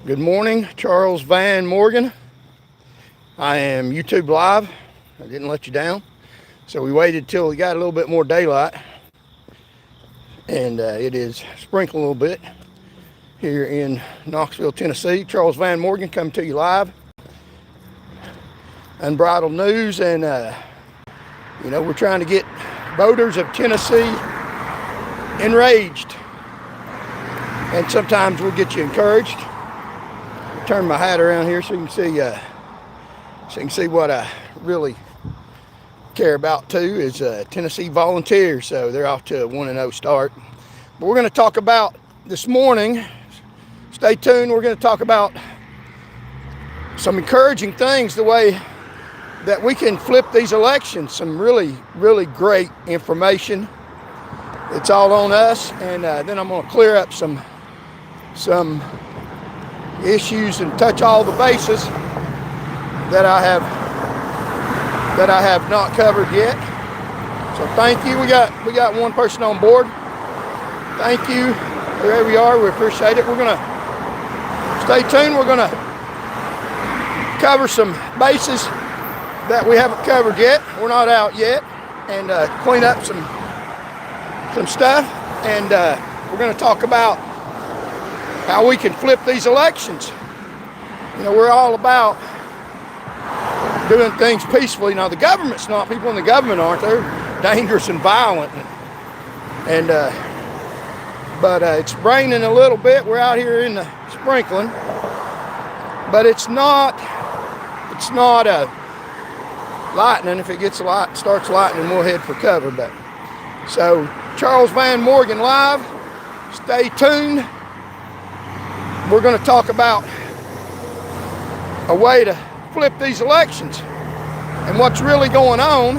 Good morning, Charles Van Morgan. I am YouTube Live. I didn't let you down. So we waited till we got a little bit more daylight. And it is sprinkling a little bit here in Knoxville, Tennessee. Charles Van Morgan coming to you live. Unbridled news, and we're trying to get voters of Tennessee enraged. And sometimes we'll get you encouraged. Turn my hat around here so you can see what I really care about too is Tennessee Volunteers. So they're off to a 1-0 start. But we're going to talk about this morning. Stay tuned. We're going to talk about some encouraging things, the way that we can flip these elections. Some really, really great information. It's all on us, and then I'm going to clear up some issues and touch all the bases that I have not covered yet. So thank you. We got one person on board. Thank you, wherever you are. We appreciate it. We're gonna stay tuned. We're gonna cover some bases that we haven't covered yet. We're not out yet, and clean up some stuff. And we're gonna talk about how we can flip these elections. We're all about doing things peacefully. Now, the government's not. People in the government aren't. They're dangerous and violent. But it's raining a little bit. We're out here in the sprinkling. But it's not lightning. If it starts lightning, we'll head for cover. But so, Charles Van Morgan live. Stay tuned. We're going to talk about a way to flip these elections and what's really going on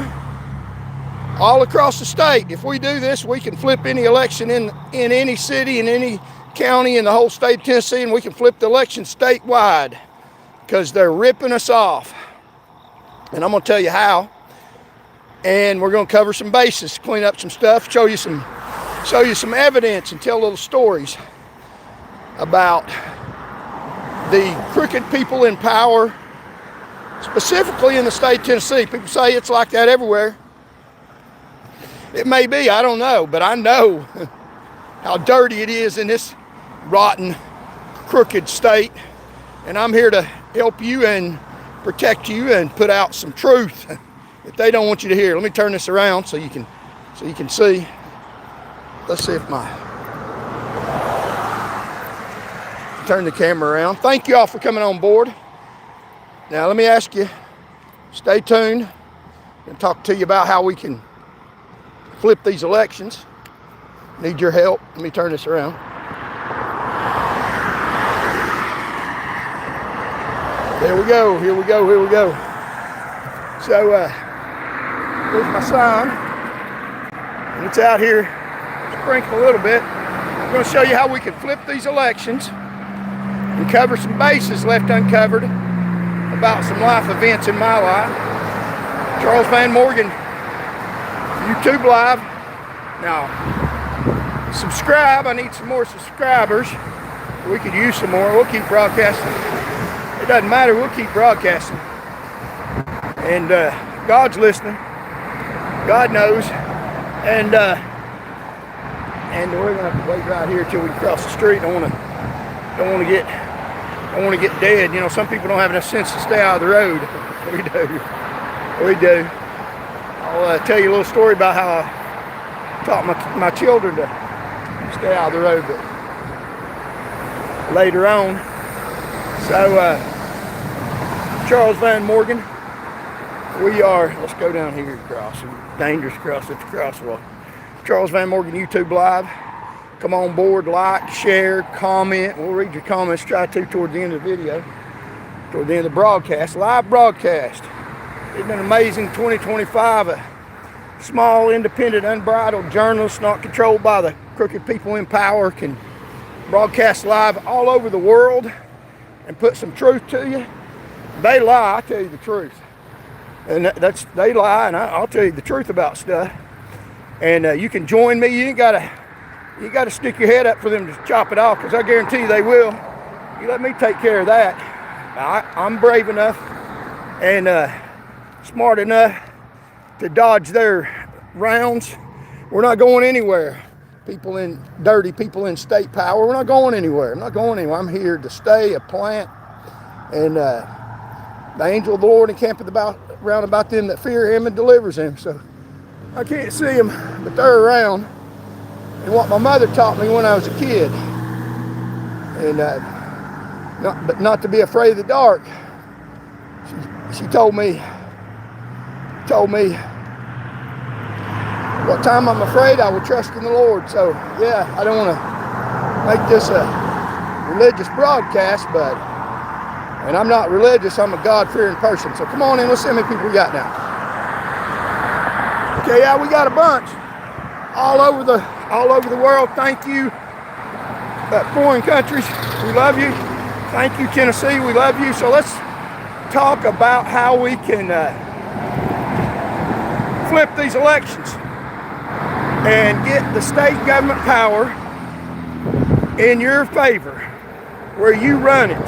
all across the state. If we do this, we can flip any election in any city, in any county in the whole state of Tennessee, and we can flip the election statewide because they're ripping us off. And I'm going to tell you how. And we're going to cover some bases, clean up some stuff, show you some evidence, and tell little stories about the crooked people in power, specifically in the state of Tennessee. People say it's like that everywhere. It may be, I don't know, but I know how dirty it is in this rotten, crooked state. And I'm here to help you and protect you and put out some truth that they don't want you to hear. Let me turn this around so you can see. Let's see if turn the camera around. Thank you all for coming on board. Now let me ask you, stay tuned. I'm going to talk to you about how we can flip these elections. Need your help. Let me turn this around. There we go. Here we go. So here's my sign, and it's out here sprinkling a little bit. I'm going to show you how we can flip these elections and cover some bases left uncovered about some life events in my life. Charles Van Morgan, YouTube Live. Now, subscribe. I need some more subscribers. We could use some more. We'll keep broadcasting. It doesn't matter. We'll keep broadcasting. And God's listening. God knows. And we're going to have to wait right here till we cross the street. I don't want to get dead. Some people don't have enough sense to stay out of the road. We do. I'll tell you a little story about how I taught my children to stay out of the road, but later on. So, Charles Van Morgan, let's go down here across. Dangerous cross at the crosswalk. Charles Van Morgan, YouTube Live. Come on board, like, share, comment. We'll read your comments, try to toward the end of the video, toward the end of the broadcast, live broadcast. Isn't it amazing? 2025, a small, independent, unbridled journalist not controlled by the crooked people in power can broadcast live all over the world and put some truth to you. They lie, I tell you the truth. And they lie, and I'll tell you the truth about stuff. And you can join me. You ain't got to stick your head up for them to chop it off, because I guarantee you they will. You let me take care of that. I'm brave enough and smart enough to dodge their rounds. We're not going anywhere. Dirty people in state power, we're not going anywhere. I'm not going anywhere. I'm here to stay, a plant, and the angel of the Lord encampeth round about them that fear him and delivers them. So I can't see them, but they're around. And what my mother taught me when I was a kid, and not to be afraid of the dark. She told me what time I'm afraid, I will trust in the Lord. So yeah, I don't want to make this a religious broadcast, and I'm not religious, I'm a God-fearing person. So come on in, let's see how many people we got now. Okay, yeah, we got a bunch all over the world. Thank you, foreign countries, we love you. Thank you, Tennessee, we love you. So let's talk about how we can flip these elections and get the state government power in your favor, where you run it,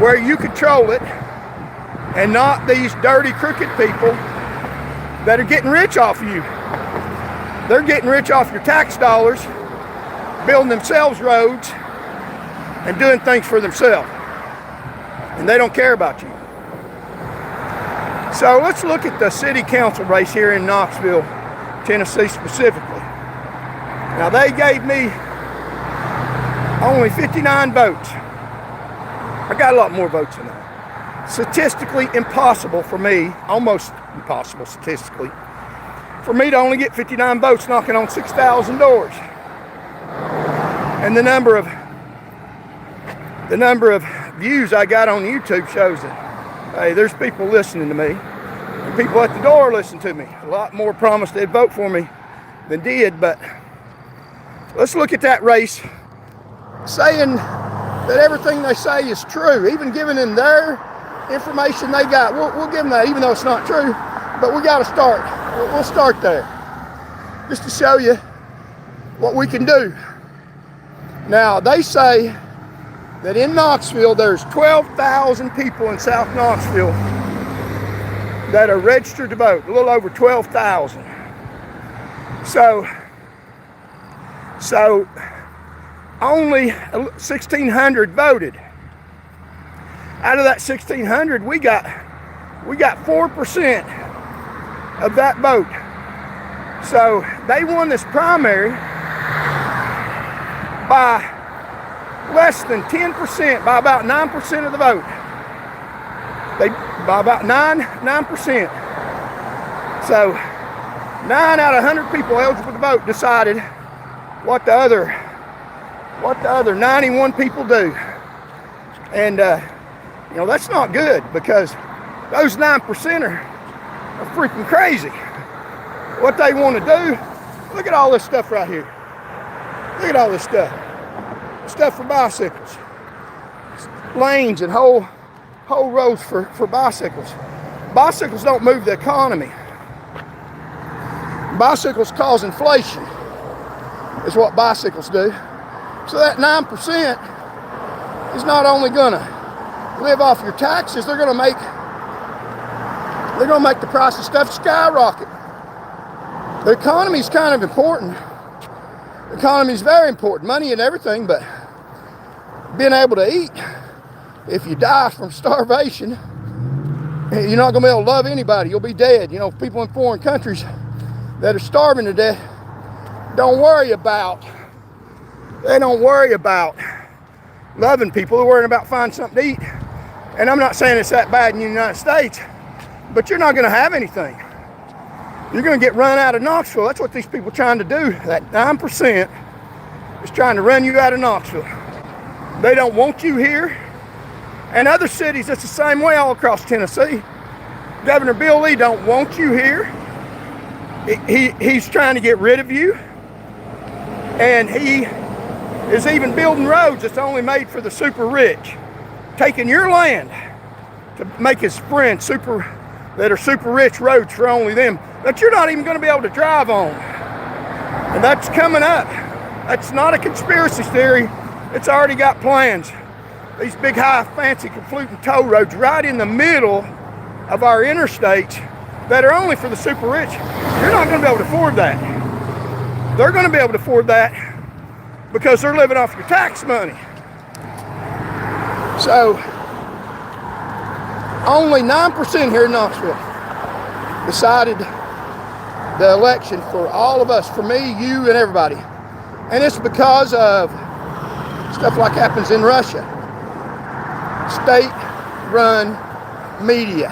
where you control it, and not these dirty, crooked people that are getting rich off of you. They're getting rich off your tax dollars, building themselves roads, and doing things for themselves. And they don't care about you. So let's look at the city council race here in Knoxville, Tennessee specifically. Now they gave me only 59 votes. I got a lot more votes than that. Statistically impossible for me, almost impossible statistically, for me to only get 59 votes knocking on 6,000 doors. And the number of views I got on YouTube shows that, hey, there's people listening to me. And people at the door listen to me. A lot more promised they'd vote for me than did, but let's look at that race, saying that everything they say is true, even giving them their information they got. We'll give them that, even though it's not true, but we got to start. We'll start there, just to show you what we can do. Now, they say that in Knoxville, there's 12,000 people in South Knoxville that are registered to vote, a little over 12,000. So only 1,600 voted. Out of that 1,600, we got 4% of that vote. So they won this primary by less than 10%, by about 9% of the vote. By about 9%. So 9 out of 100 people eligible to vote decided what the other 91 people do. And that's not good, because those 9% are freaking crazy. What they want to do, look at all this stuff right here. Look at all this stuff. Stuff for bicycles. Lanes and whole roads for bicycles. Bicycles don't move the economy. Bicycles cause inflation, is what bicycles do. So that 9% is not only gonna live off your taxes, they're gonna make the price of stuff skyrocket. The economy is kind of important. The economy is very important, money and everything, but being able to eat, if you die from starvation, you're not gonna be able to love anybody. You'll be dead. People in foreign countries that are starving to death don't worry about loving people. They're worrying about finding something to eat. And I'm not saying it's that bad in the United States, but you're not gonna have anything. You're gonna get run out of Knoxville. That's what these people are trying to do. That 9% is trying to run you out of Knoxville. They don't want you here. And other cities, it's the same way all across Tennessee. Governor Bill Lee don't want you here. He's trying to get rid of you. And he is even building roads that's only made for the super rich. Taking your land to make his friends that are super rich roads for only them, that you're not even going to be able to drive on. And that's coming up. That's not a conspiracy theory. It's already got plans. these big, high, fancy, confluting toll roads right in the middle of our interstates that are only for the super rich. You're not going to be able to afford that. They're going to be able to afford that because they're living off your tax money. So, only 9% here in Knoxville decided the election for all of us, for me, you, and everybody. And it's because of stuff like happens in Russia. State-run media,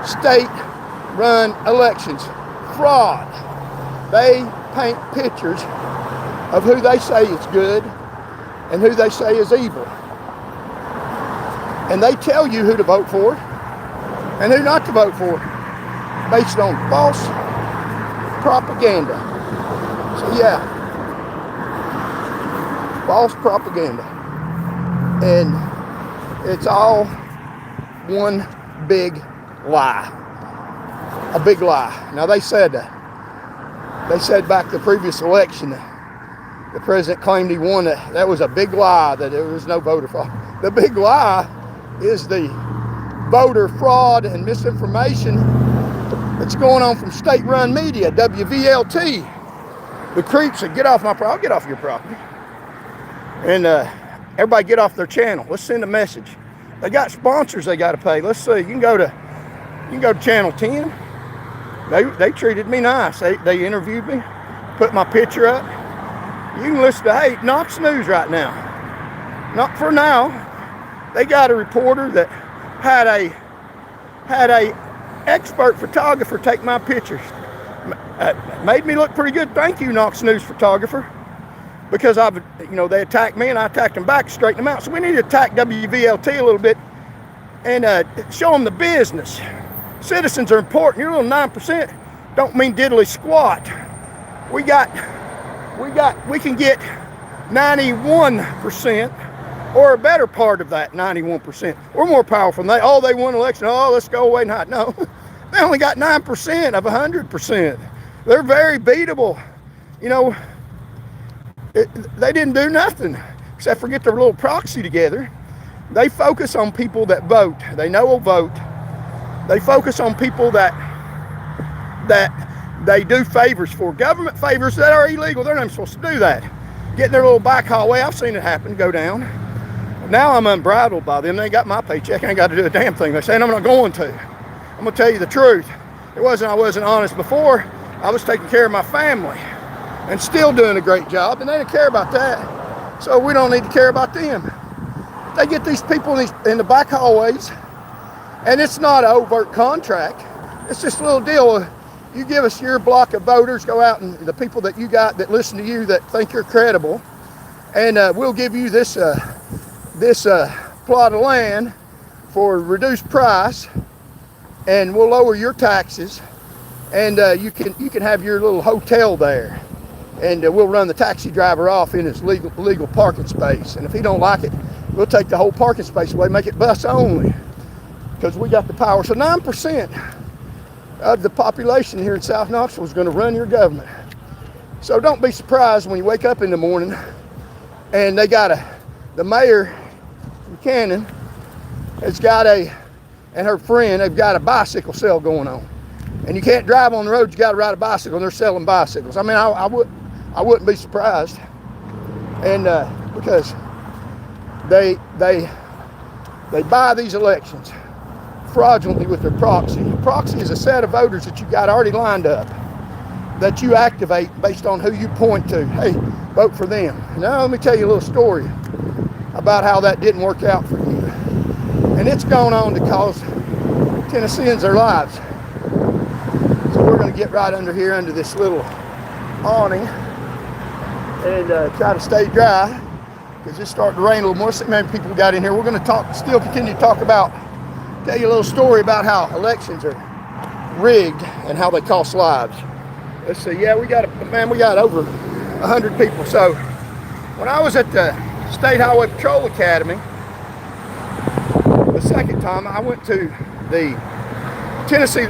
state-run elections, fraud. They paint pictures of who they say is good and who they say is evil. And they tell you who to vote for and who not to vote for based on false propaganda. So yeah, false propaganda. And it's all one big lie. A big lie. Now they said back the previous election, the president claimed he won. That was a big lie, that there was no voter fraud. The big lie is the voter fraud and misinformation that's going on from state-run media, WVLT. The creeps that get off my property, I'll get off your property. And everybody get off their channel. Let's send a message. They got sponsors they got to pay. Let's see. You can go to channel 10. They treated me nice. They interviewed me, put my picture up. You can listen to, hey, Knox News right now. Not for now. They got a reporter that had a expert photographer take my pictures. Made me look pretty good. Thank you, Knox News photographer. Because they attacked me and I attacked them back, straighten them out. So we need to attack WVLT a little bit and show them the business. Citizens are important. Your little 9% don't mean diddly squat. We can get 91% or a better part of that 91%. We're more powerful than they. Oh, they won an election. Oh, let's go away and hide. No, they only got 9% of 100%. They're very beatable. They didn't do nothing except for get their little proxy together. They focus on people that vote. They know will vote. They focus on people that they do favors for. Government favors that are illegal. They're not even supposed to do that. Getting their little back hallway. I've seen it happen, go down. Now I'm unbridled by them. They ain't got my paycheck. I ain't got to do a damn thing. They're saying I'm not going to. I'm going to tell you the truth. I wasn't honest before. I was taking care of my family and still doing a great job, and they didn't care about that. So we don't need to care about them. They get these people in the back hallways, and it's not an overt contract. It's just a little deal. You give us your block of voters, go out and the people that you got that listen to you that think you're credible, and we'll give you this plot of land for a reduced price, and we'll lower your taxes, and you can have your little hotel there. And we'll run the taxi driver off in his legal parking space. And if he don't like it, we'll take the whole parking space away, make it bus only, because we got the power. So 9% of the population here in South Knoxville is going to run your government. So don't be surprised when you wake up in the morning and they got the mayor from Cannon and her friend, they've got a bicycle sale going on. And you can't drive on the road, you got to ride a bicycle, and they're selling bicycles. I mean, I wouldn't be surprised. And because they buy these elections fraudulently with their proxy. Proxy is a set of voters that you got already lined up that you activate based on who you point to. Hey, vote for them. Now let me tell you a little story about how that didn't work out for you. And it's gone on to cost Tennesseans their lives. So we're going to get right under here under this little awning and try to stay dry because it's starting to rain a little more. So many people got in here. We're going to still continue to talk about, tell you a little story about how elections are rigged and how they cost lives. Let's see. Yeah, we got over 100 people. So when I was at the State Highway Patrol Academy, the second time I went to the Tennessee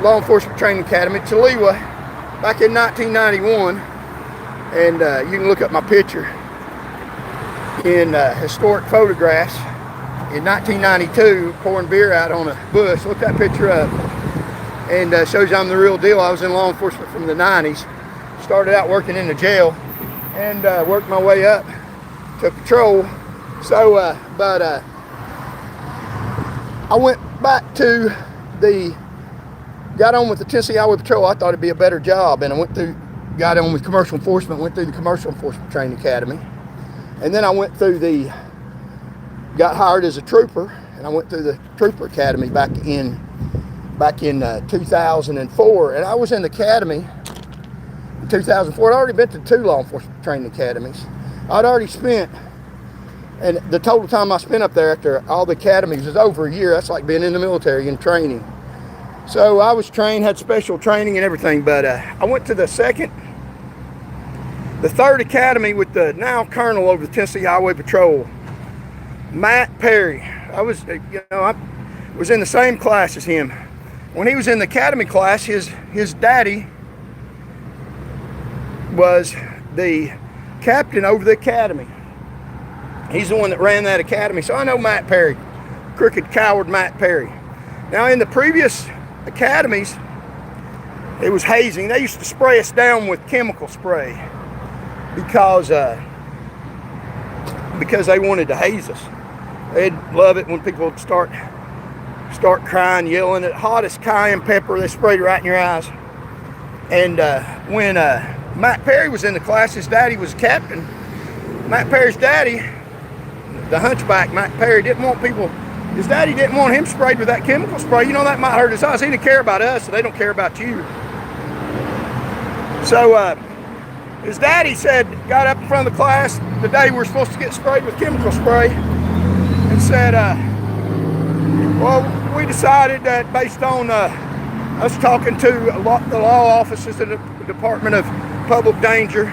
Law Enforcement Training Academy, Taliwa, back in 1991, and you can look up my picture. in historic photographs in 1992, pouring beer out on a bus. Look that picture up, and shows you I'm the real deal. I was in law enforcement from the 90s. Started out working in the jail, and worked my way up to patrol. So, I went back to got on with the Tennessee Highway Patrol. I thought it'd be a better job, and I got on with commercial enforcement, went through the Commercial Enforcement Training Academy, and then I went through got hired as a trooper, and I went through the Trooper Academy back in 2004, and I was in the academy in 2004. I'd already been to 2 law enforcement training academies. I'd already spent, and the total time I spent up there after all the academies was over a year. That's like being in the military and training. So I was trained, had special training and everything, but I went to the 3rd academy with the now colonel over the Tennessee Highway Patrol, Matt Perry. I was in the same class as him. When he was in the academy class, his daddy was the captain over the academy. He's the one that ran that academy. So I know Matt Perry, crooked coward Matt Perry. Now in the previous academies, it was hazing. They used to spray us down with chemical spray because they wanted to haze us. They'd love it when people would start crying, yelling. At hottest cayenne pepper, they sprayed it right in your eyes. And when Matt Perry was in the class, his daddy was captain. Matt Perry's daddy, the hunchback Matt Perry, his daddy didn't want him sprayed with that chemical spray. You know, that might hurt his eyes. He didn't care about us, so they don't care about you. So his daddy got up in front of the class the day we were supposed to get sprayed with chemical spray, and said, well, we decided that based on us talking to the law offices of the Department of Public Danger,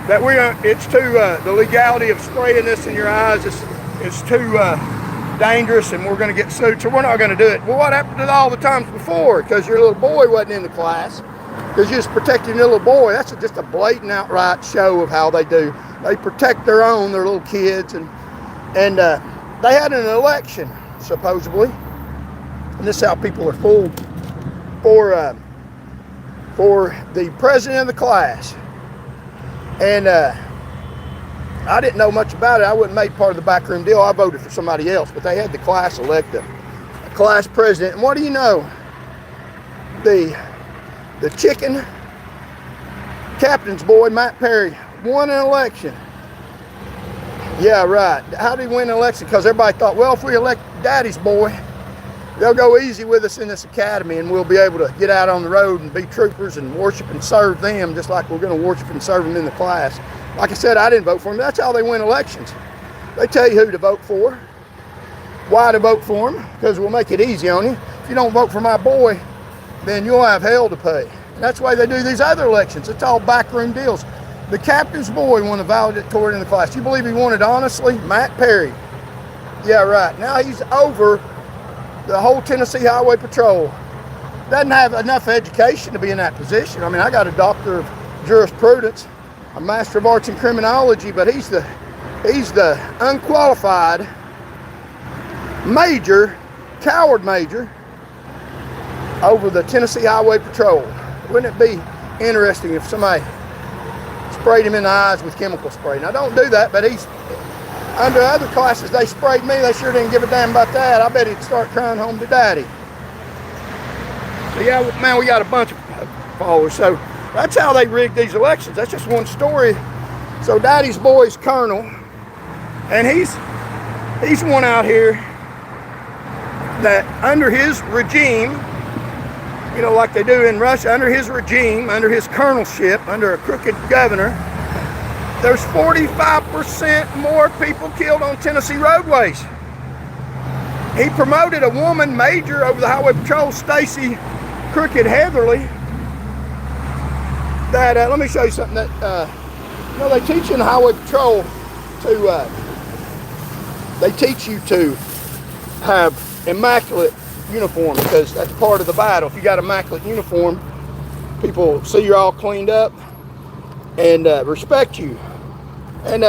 that the legality of spraying this in your eyes is too dangerous, and we're going to get sued, so we're not going to do it. Well, what happened to all the times before? Because your little boy wasn't in the class, because you're just protecting your little boy. That's just a blatant, outright show of how they do. They protect their little kids, and they had an election, supposedly, and this is how people are fooled, for the president of the class. And I didn't know much about it. I wasn't made part of the backroom deal. I voted for somebody else, but they had the class elect a class president. And what do you know? The chicken captain's boy, Matt Perry, won an election. Yeah, right. How did he win an election? Because everybody thought, well, if we elect Daddy's boy, they'll go easy with us in this academy, and we'll be able to get out on the road and be troopers and worship and serve them just like we're going to worship and serve them in the class. Like I said, I didn't vote for them. That's how they win elections. They tell you who to vote for, why to vote for them, because we'll make it easy on you. If you don't vote for my boy, then you'll have hell to pay. And that's why they do these other elections. It's all backroom deals. The captain's boy won the valedictorian in the class. You believe he won it honestly? Matt Perry. Yeah, right. Now he's over the whole Tennessee Highway Patrol. Doesn't have enough education to be in that position. I mean, I got a doctor of jurisprudence, a master of arts in criminology, but he's the unqualified major, coward major, over the Tennessee Highway Patrol. Wouldn't it be interesting if somebody sprayed him in the eyes with chemical spray? Now, don't do that, but he's under other classes. They sprayed me. They sure didn't give a damn about that. I bet he'd start crying home to Daddy. So yeah, man, we got a bunch of followers. So that's how they rigged these elections. That's just one story. So Daddy's boy's colonel, and he's one out here that under his regime, you know, like they do in Russia, under his regime, under his colonelship, under a crooked governor, there's 45% more people killed on Tennessee roadways. He promoted a woman major over the Highway Patrol, Stacy Crooked Heatherly. That let me show you something that you know, they teach in the Highway Patrol to they teach you to have immaculate uniform, because that's part of the battle. If you got immaculate uniform, people see you're all cleaned up and respect you. And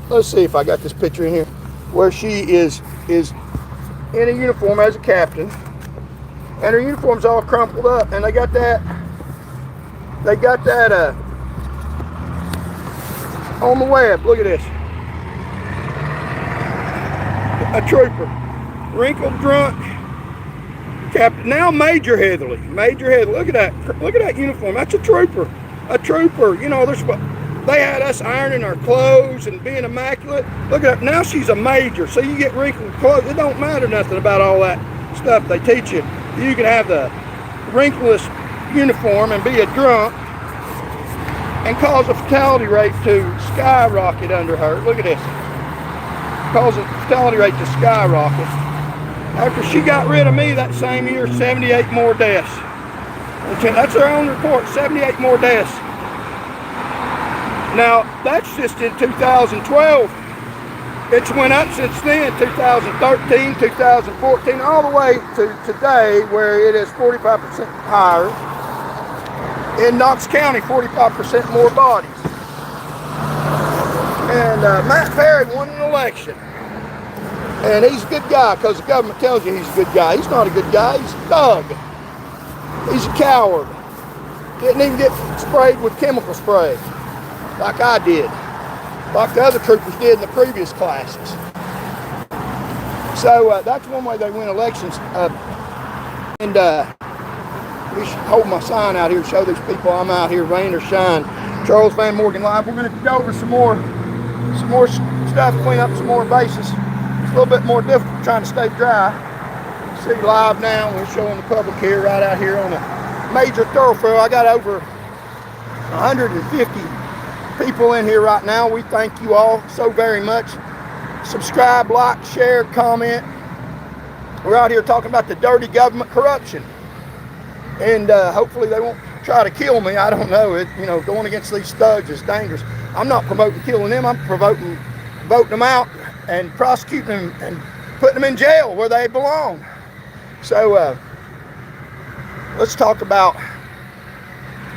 let's see if I got this picture in here where she is in a uniform as a captain, and her uniform's all crumpled up, and they got that on the web. Look at this. A trooper, wrinkled, drunk, captain, now Major Heatherly. Look at that uniform. That's a trooper. You know, they had us ironing our clothes and being immaculate. Look at that. Now she's a major, so you get wrinkled clothes. It don't matter nothing about all that stuff they teach you. You can have the wrinkless uniform and be a drunk and cause a fatality rate to skyrocket under her. Look at this. Cause the fatality rate to skyrocket. After she got rid of me that same year, 78 more deaths. That's her own report, 78 more deaths. Now, that's just in 2012. It's went up since then, 2013, 2014, all the way to today, where it is 45% higher. In Knox County, 45% more bodies. And Matt Perry won an election. And he's a good guy because the government tells you he's a good guy. He's not a good guy, he's a thug. He's a coward. Didn't even get sprayed with chemical spray like I did, like the other troopers did in the previous classes. So that's one way they win elections. And we should hold my sign out here to show these people I'm out here, rain or shine. Charles Van Morgan Live. We're going to go over some more stuff, clean up some more bases. It's a little bit more difficult trying to stay dry. See live now. We're showing the public here, right out here on a major thoroughfare. I got over 150 people in here right now. We thank you all so very much. Subscribe, like, share, comment. We're out here talking about the dirty government corruption. And hopefully they won't try to kill me. I don't know. Going against these thugs is dangerous. I'm not promoting killing them. I'm promoting voting them out and prosecuting them and putting them in jail where they belong. So let's talk about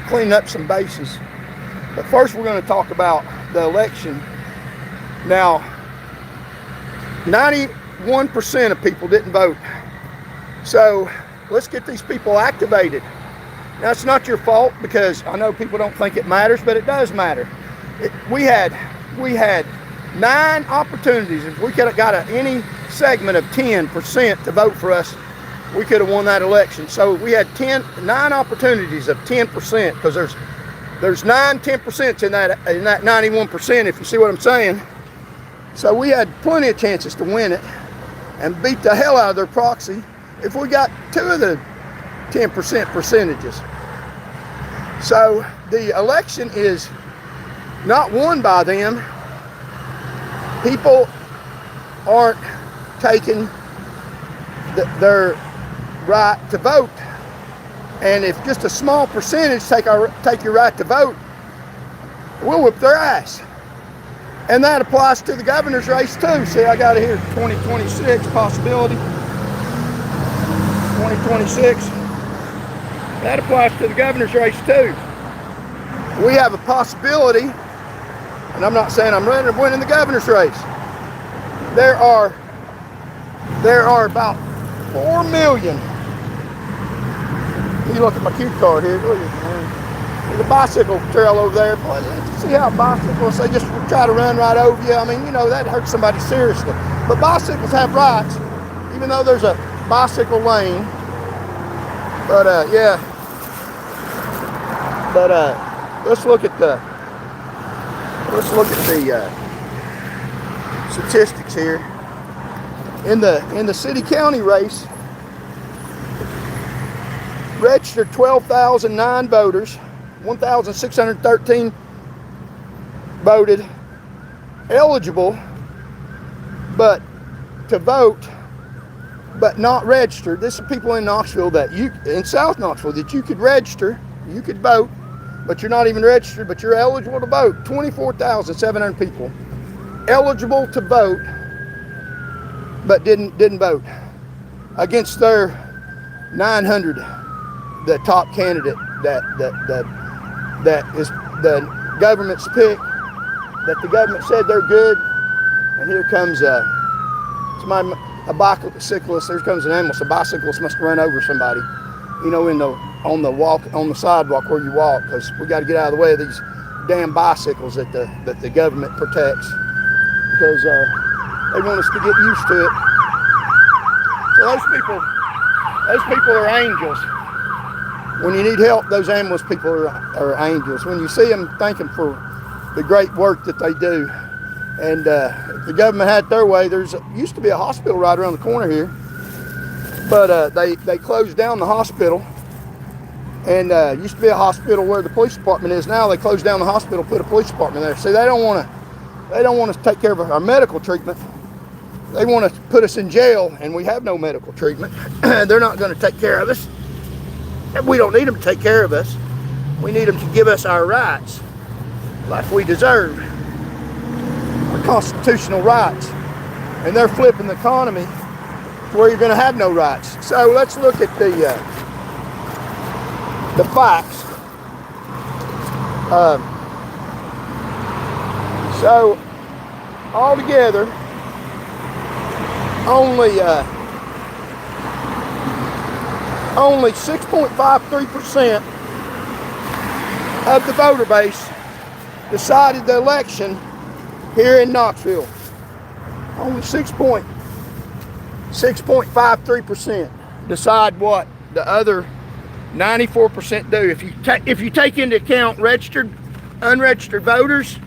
cleaning up some bases. But first we're going to talk about the election. Now, 91% of people didn't vote. So let's get these people activated. Now, it's not your fault because I know people don't think it matters, but it does matter. We had 9 opportunities. If we could have got any segment of 10% to vote for us, we could have won that election. So we had 9 opportunities of 10%, because there's 9 10% in that 91%, if you see what I'm saying. So we had plenty of chances to win it and beat the hell out of their proxy if we got 2 of the 10% percentages. So the election is not won by them. People aren't taking their right to vote. And if just a small percentage take your right to vote, we'll whip their ass. And that applies to the governor's race too. See, I got it here, 2026 possibility. 2026. That applies to the governor's race too. We have a possibility, and I'm not saying I'm running or winning the governor's race. There are about 4 million. You look at my cue card here. Look at there's a bicycle trail over there. Boy, see how bicycles, they just try to run right over you. I mean, that hurts somebody seriously. But bicycles have rights, even though there's a bicycle lane. But yeah. But let's look at the statistics here. In the city-county race, registered 12,009 voters, 1,613 voted eligible, but to vote, but not registered. This is people in Knoxville in South Knoxville that you could register, you could vote, but you're not even registered, but you're eligible to vote. 24,700 people eligible to vote, but didn't vote against their 900, the top candidate that is the government's pick. that the government said they're good, and here comes somebody, a bicyclist. There comes an ambulance. A bicyclist must run over somebody, you know, on the sidewalk where you walk, because we got to get out of the way of these damn bicycles that the government protects, because they want us to get used to it. So those people are angels. When you need help, those ambulance people are angels. When you see them, thank them for the great work that they do. And if the government had their way, used to be a hospital right around the corner here, but they closed down the hospital. And used to be a hospital where the police department is now. They closed down the hospital, put a police department there. See, they don't want to take care of our medical treatment. They want to put us in jail, and we have no medical treatment. They're not going to take care of us. We don't need them to take care of us. We need them to give us our rights, like we deserve, our constitutional rights. And they're flipping the economy to where you're going to have no rights. So let's look at the facts. So altogether, only 6.53% of the voter base decided the election here in Knoxville. Only 6.53% decide what the other 94% do. If you take into account registered, unregistered voters,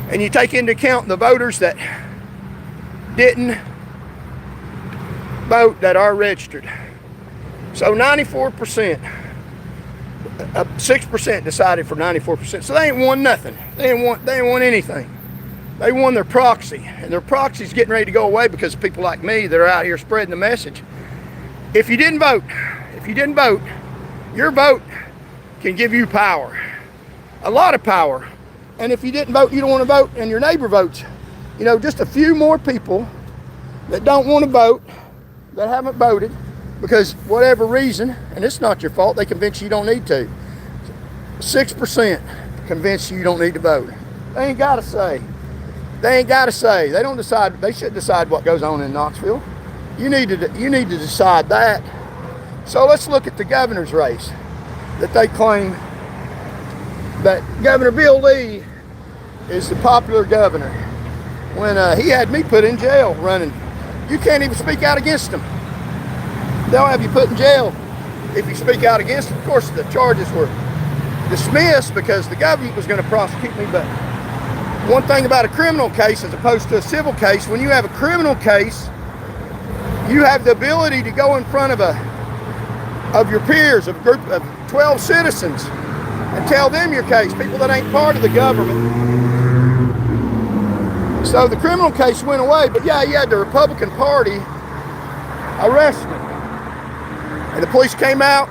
and you take into account the voters that didn't vote that are registered. So 94%, 6% decided for 94%. So they ain't won nothing. They ain't won anything. They won their proxy, and their proxy's getting ready to go away because of people like me that are out here spreading the message. If you didn't vote, your vote can give you power, a lot of power. And if you didn't vote, you don't want to vote, and your neighbor votes. You know, just a few more people that don't want to vote, that haven't voted, because whatever reason, and it's not your fault, they convince you don't need to. 6% convince you don't need to vote. They ain't got to say. They don't decide. They shouldn't decide what goes on in Knoxville. You need to decide that. So let's look at the governor's race that they claim that Governor Bill Lee is the popular governor, when he had me put in jail running. You can't even speak out against him. They'll have you put in jail if you speak out against him. Of course, the charges were dismissed because the government was going to prosecute me. But one thing about a criminal case as opposed to a civil case, when you have a criminal case, you have the ability to go in front of your peers, of a group of 12 citizens, and tell them your case, people that ain't part of the government. So the criminal case went away, but yeah, you had the Republican Party arrest me. And the police came out,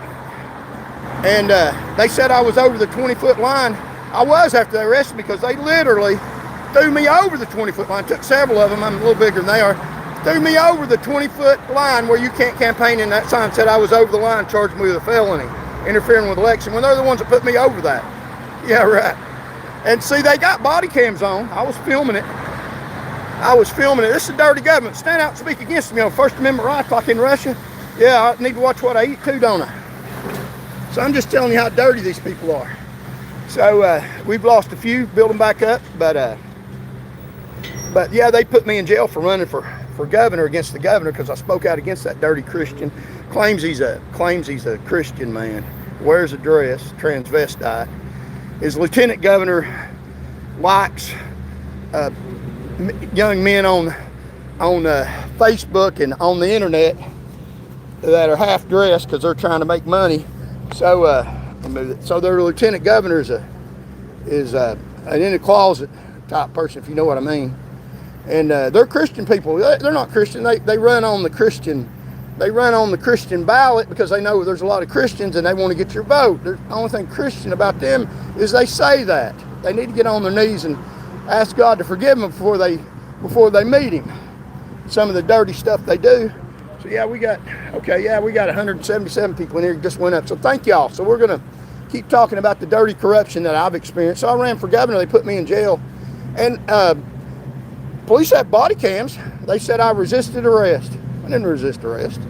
and they said I was over the 20-foot line. I was after they arrested me, because they literally threw me over the 20-foot line. Took several of them, I'm a little bigger than they are. Threw me over the 20-foot line where you can't campaign, and that sign said I was over the line, charged me with a felony, interfering with election, when they're the ones that put me over that. Yeah, right. And see, they got body cams on. I was filming it. This is a dirty government. Stand out and speak against me on First Amendment rights like in Russia. Yeah, I need to watch what I eat too, don't I? So I'm just telling you how dirty these people are. So we've lost a few, building back up, but yeah, they put me in jail for running for governor against the governor, because I spoke out against that dirty Christian. Claims he's a Christian man, wears a dress, transvestite. His lieutenant governor likes young men on Facebook and on the internet that are half dressed because they're trying to make money. So so their lieutenant governor is an in the closet type person, if you know what I mean. And they're Christian people. They're not Christian. They run on the Christian. They run on the Christian ballot because they know there's a lot of Christians and they want to get your vote. The only thing Christian about them is they say that. They need to get on their knees and ask God to forgive them before they meet Him. Some of the dirty stuff they do. So yeah, we got 177 people in here who just went up. So thank y'all. So we're gonna keep talking about the dirty corruption that I've experienced. So I ran for governor. They put me in jail. And police have body cams. They said I resisted arrest. I didn't resist arrest.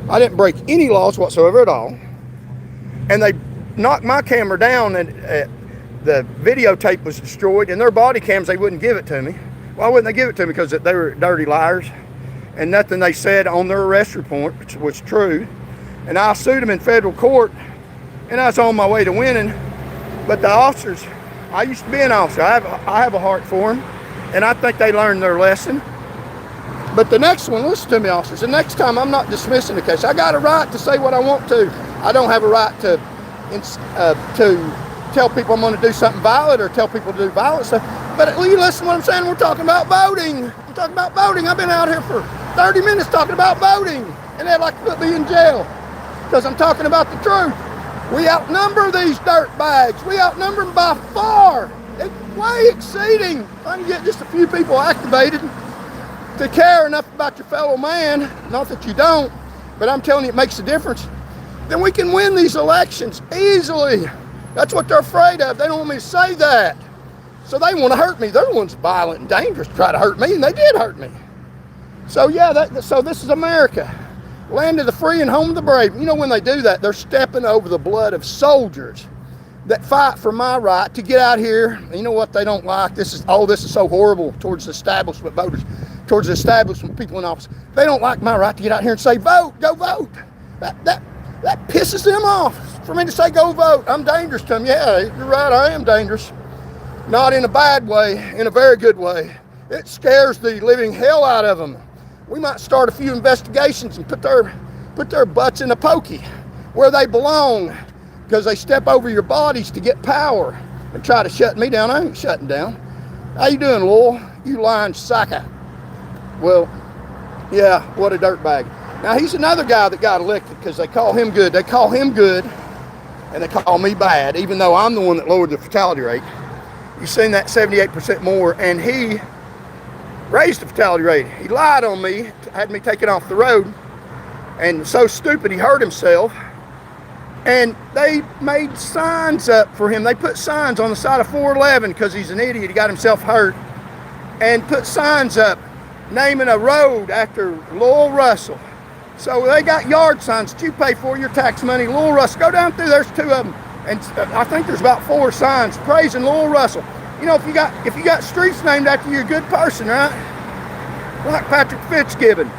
I didn't break any laws whatsoever at all. And they knocked my camera down, and the videotape was destroyed. And their body cams, they wouldn't give it to me. Why wouldn't they give it to me? Because they were dirty liars. And nothing they said on their arrest report which was true. And I sued them in federal court, and I was on my way to winning. But the officers, I used to be an officer. I have a heart for them, and I think they learned their lesson. But the next one, listen to me, officers, the next time I'm not dismissing the case. I got a right to say what I want to. I don't have a right to tell people I'm going to do something violent or tell people to do violent stuff. But you listen to what I'm saying. We're talking about voting. We're talking about voting. I've been out here for 30 minutes talking about voting, and they'd like to put me in jail because I'm talking about the truth. We outnumber these dirt bags. We outnumber them by far. It's way exceeding. If I can get just a few people activated to care enough about your fellow man, not that you don't, but I'm telling you it makes a difference, then we can win these elections easily. That's what they're afraid of. They don't want me to say that. So they want to hurt me. They're the ones violent and dangerous to try to hurt me, and they did hurt me. So yeah, so this is America, land of the free and home of the brave. You know, when they do that, they're stepping over the blood of soldiers that fight for my right to get out here. And you know what they don't like? This is so horrible towards the establishment voters, towards the establishment people in office. They don't like my right to get out here and say, vote, go vote. That pisses them off for me to say, go vote. I'm dangerous to them. Yeah, you're right, I am dangerous. Not in a bad way, in a very good way. It scares the living hell out of them. We might start a few investigations and put their butts in a pokey where they belong, because they step over your bodies to get power and try to shut me down. I ain't shutting down. How you doing, Lowell? You lying sucker. Well, yeah, what a dirtbag. Now, he's another guy that got elected because they call him good. They call him good, and they call me bad, even though I'm the one that lowered the fatality rate. You've seen that 78% more, and he raised the fatality rate. He lied on me, had me taken off the road, and so stupid he hurt himself. And they made signs up for him. They put signs on the side of 411 because he's an idiot. He got himself hurt, and put signs up naming a road after Lowell Russell. So they got yard signs that you pay for your tax money. Lowell Russell, go down through. There's 2 of them, and I think there's about 4 signs praising Lowell Russell. You know, if you got streets named after you, a good person, right? Like Patrick Fitzgibbon.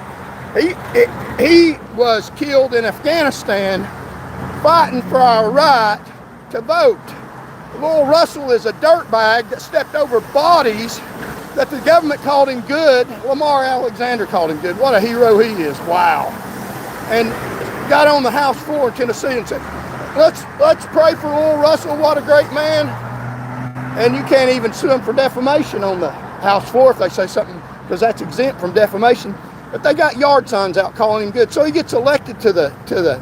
He was killed in Afghanistan fighting for our right to vote. Lowell Russell is a dirtbag that stepped over bodies that the government called him good. Lamar Alexander called him good. What a hero he is. Wow. And got on the House floor in Tennessee and said, let's pray for Lowell Russell. What a great man. And you can't even sue him for defamation on the House floor if they say something, because that's exempt from defamation. But they got yard signs out calling him good. So he gets elected to the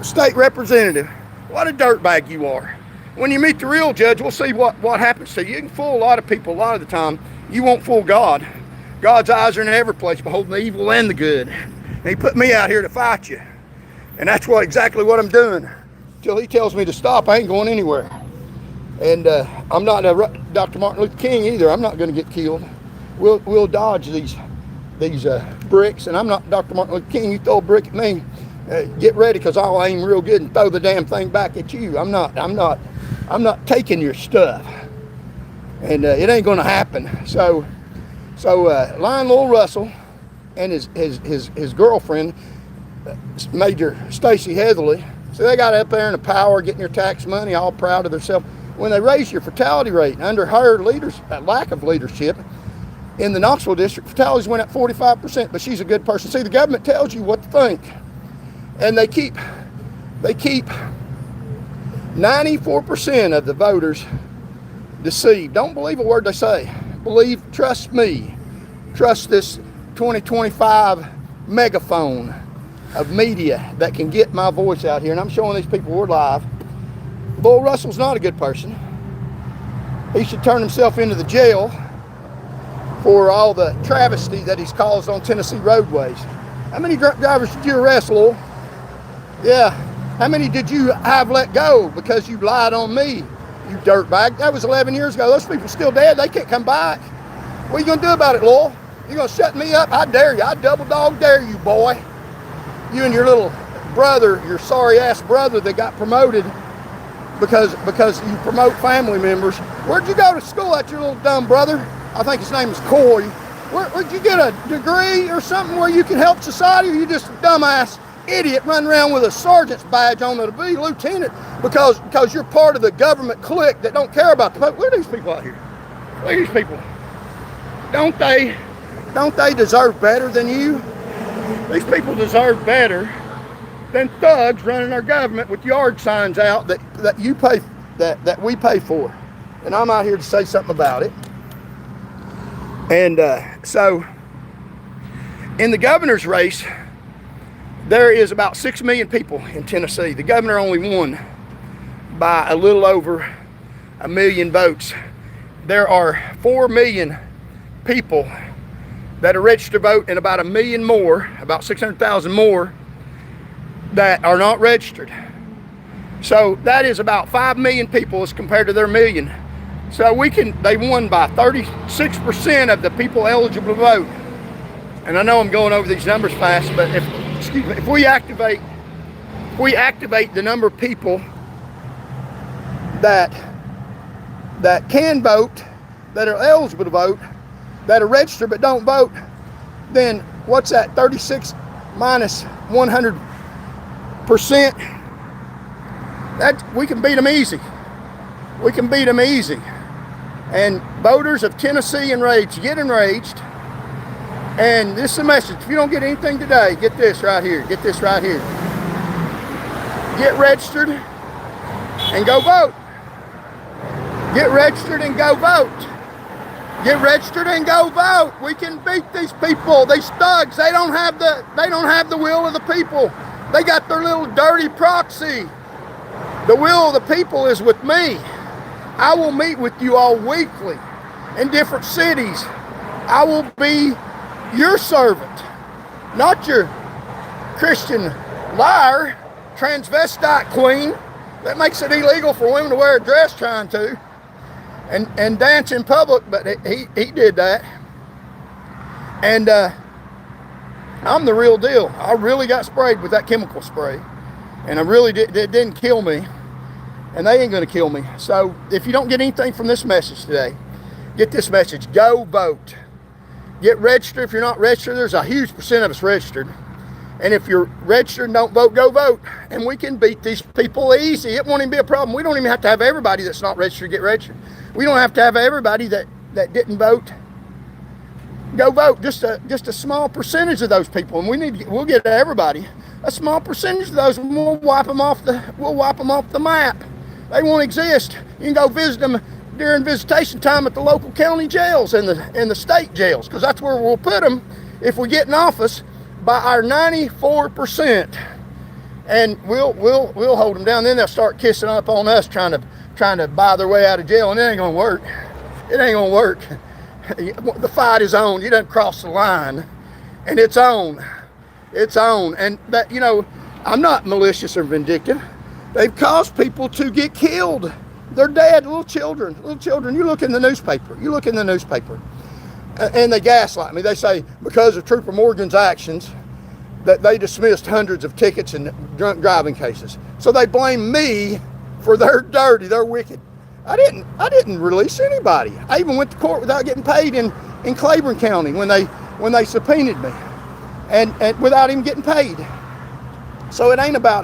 state representative. What a dirtbag you are. When you meet the real judge, we'll see what happens to you. You can fool a lot of people a lot of the time. You won't fool God. God's eyes are in every place, beholding the evil and the good. And he put me out here to fight you. And that's exactly what I'm doing. Till he tells me to stop, I ain't going anywhere. And I'm not Dr. Martin Luther King either. I'm not going to get killed. We'll dodge these bricks. And I'm not Dr. Martin Luther King. You throw a brick at me, get ready, because I'll aim real good and throw the damn thing back at you. I'm not taking your stuff, and it ain't going to happen. So Lion Lowell Russell and his girlfriend, Major Stacy Heatherly, so they got up there in the power, getting their tax money, all proud of themselves. When they raised your fatality rate under her lack of leadership in the Knoxville district, fatalities went up 45%. But she's a good person. See, the government tells you what to think, and they keep 94% of the voters deceived. Don't believe a word they say. Trust me. Trust this 2025 megaphone of media that can get my voice out here. And I'm showing these people we're live. Lowell Russell's not a good person. He should turn himself into the jail for all the travesty that he's caused on Tennessee roadways. How many drunk drivers did you arrest, Lowell? Yeah. How many did you have let go because you lied on me, you dirtbag? That was 11 years ago. Those people still dead. They can't come back. What are you going to do about it, Lowell? You going to shut me up? I dare you. I double dog dare you, boy. You and your little brother, your sorry ass brother that got promoted because you promote family members. Where'd you go to school at, your little dumb brother? I think his name is Coy. Where'd you get a degree or something where you can help society, or you just a dumbass idiot running around with a sergeant's badge on to be lieutenant because you're part of the government clique that don't care about the people? Look at these people out here. Look at these people. Don't they deserve better than you? These people deserve better than thugs running our government with yard signs out that you pay, that we pay for. And I'm out here to say something about it. And so in the governor's race, there is about 6 million people in Tennessee. The governor only won by a little over 1 million votes. There are 4 million people that are registered to vote, and about 1 million more, about 600,000 more, that are not registered. So that is about 5 million people as compared to their million. So they won by 36% of the people eligible to vote. And I know I'm going over these numbers fast, but if we activate the number of people that can vote, that are eligible to vote, that are registered but don't vote, then what's that? 36 minus 100%. That we can beat them easy. We can beat them easy. And voters of Tennessee enraged, get enraged. And this is a message. If you don't get anything today, get this right here. Get this right here. Get registered and go vote. Get registered and go vote. Get registered and go vote. We can beat these people, these thugs. They don't have the will of the people. They got their little dirty proxy. The will of the people is with me. I will meet with you all weekly in different cities. I will be your servant, not your Christian liar, transvestite queen that makes it illegal for women to wear a dress trying to and dance in public, but he did that. And I'm the real deal. I really got sprayed with that chemical spray, and it didn't kill me, and they ain't gonna kill me. So if you don't get anything from this message today, get this message. Go vote. Get registered. If you're not registered, there's a huge percent of us registered. And if you're registered and don't vote, go vote. And we can beat these people easy. It won't even be a problem. We don't even have to have everybody that's not registered get registered. We don't have to have everybody that didn't vote go vote. Just a small percentage of those people, and we'll get everybody. A small percentage of those, and we'll wipe them off the map. They won't exist. You can go visit them during visitation time at the local county jails and the state jails, because that's where we'll put them if we get in office by our 94%. And we'll hold them down. Then they'll start kissing up on us, trying to buy their way out of jail, and it ain't gonna work. It ain't gonna work. The fight is on. You done crossed the line, and it's on. It's on. And that, I'm not malicious or vindictive. They've caused people to get killed. They're dead, little children. You look in the newspaper. And they gaslight me. They say because of Trooper Morgan's actions that they dismissed hundreds of tickets and drunk driving cases. So they blame me for their dirty, their wicked. I didn't release anybody. I even went to court without getting paid in Claiborne County when they subpoenaed me, and without even getting paid. So it ain't about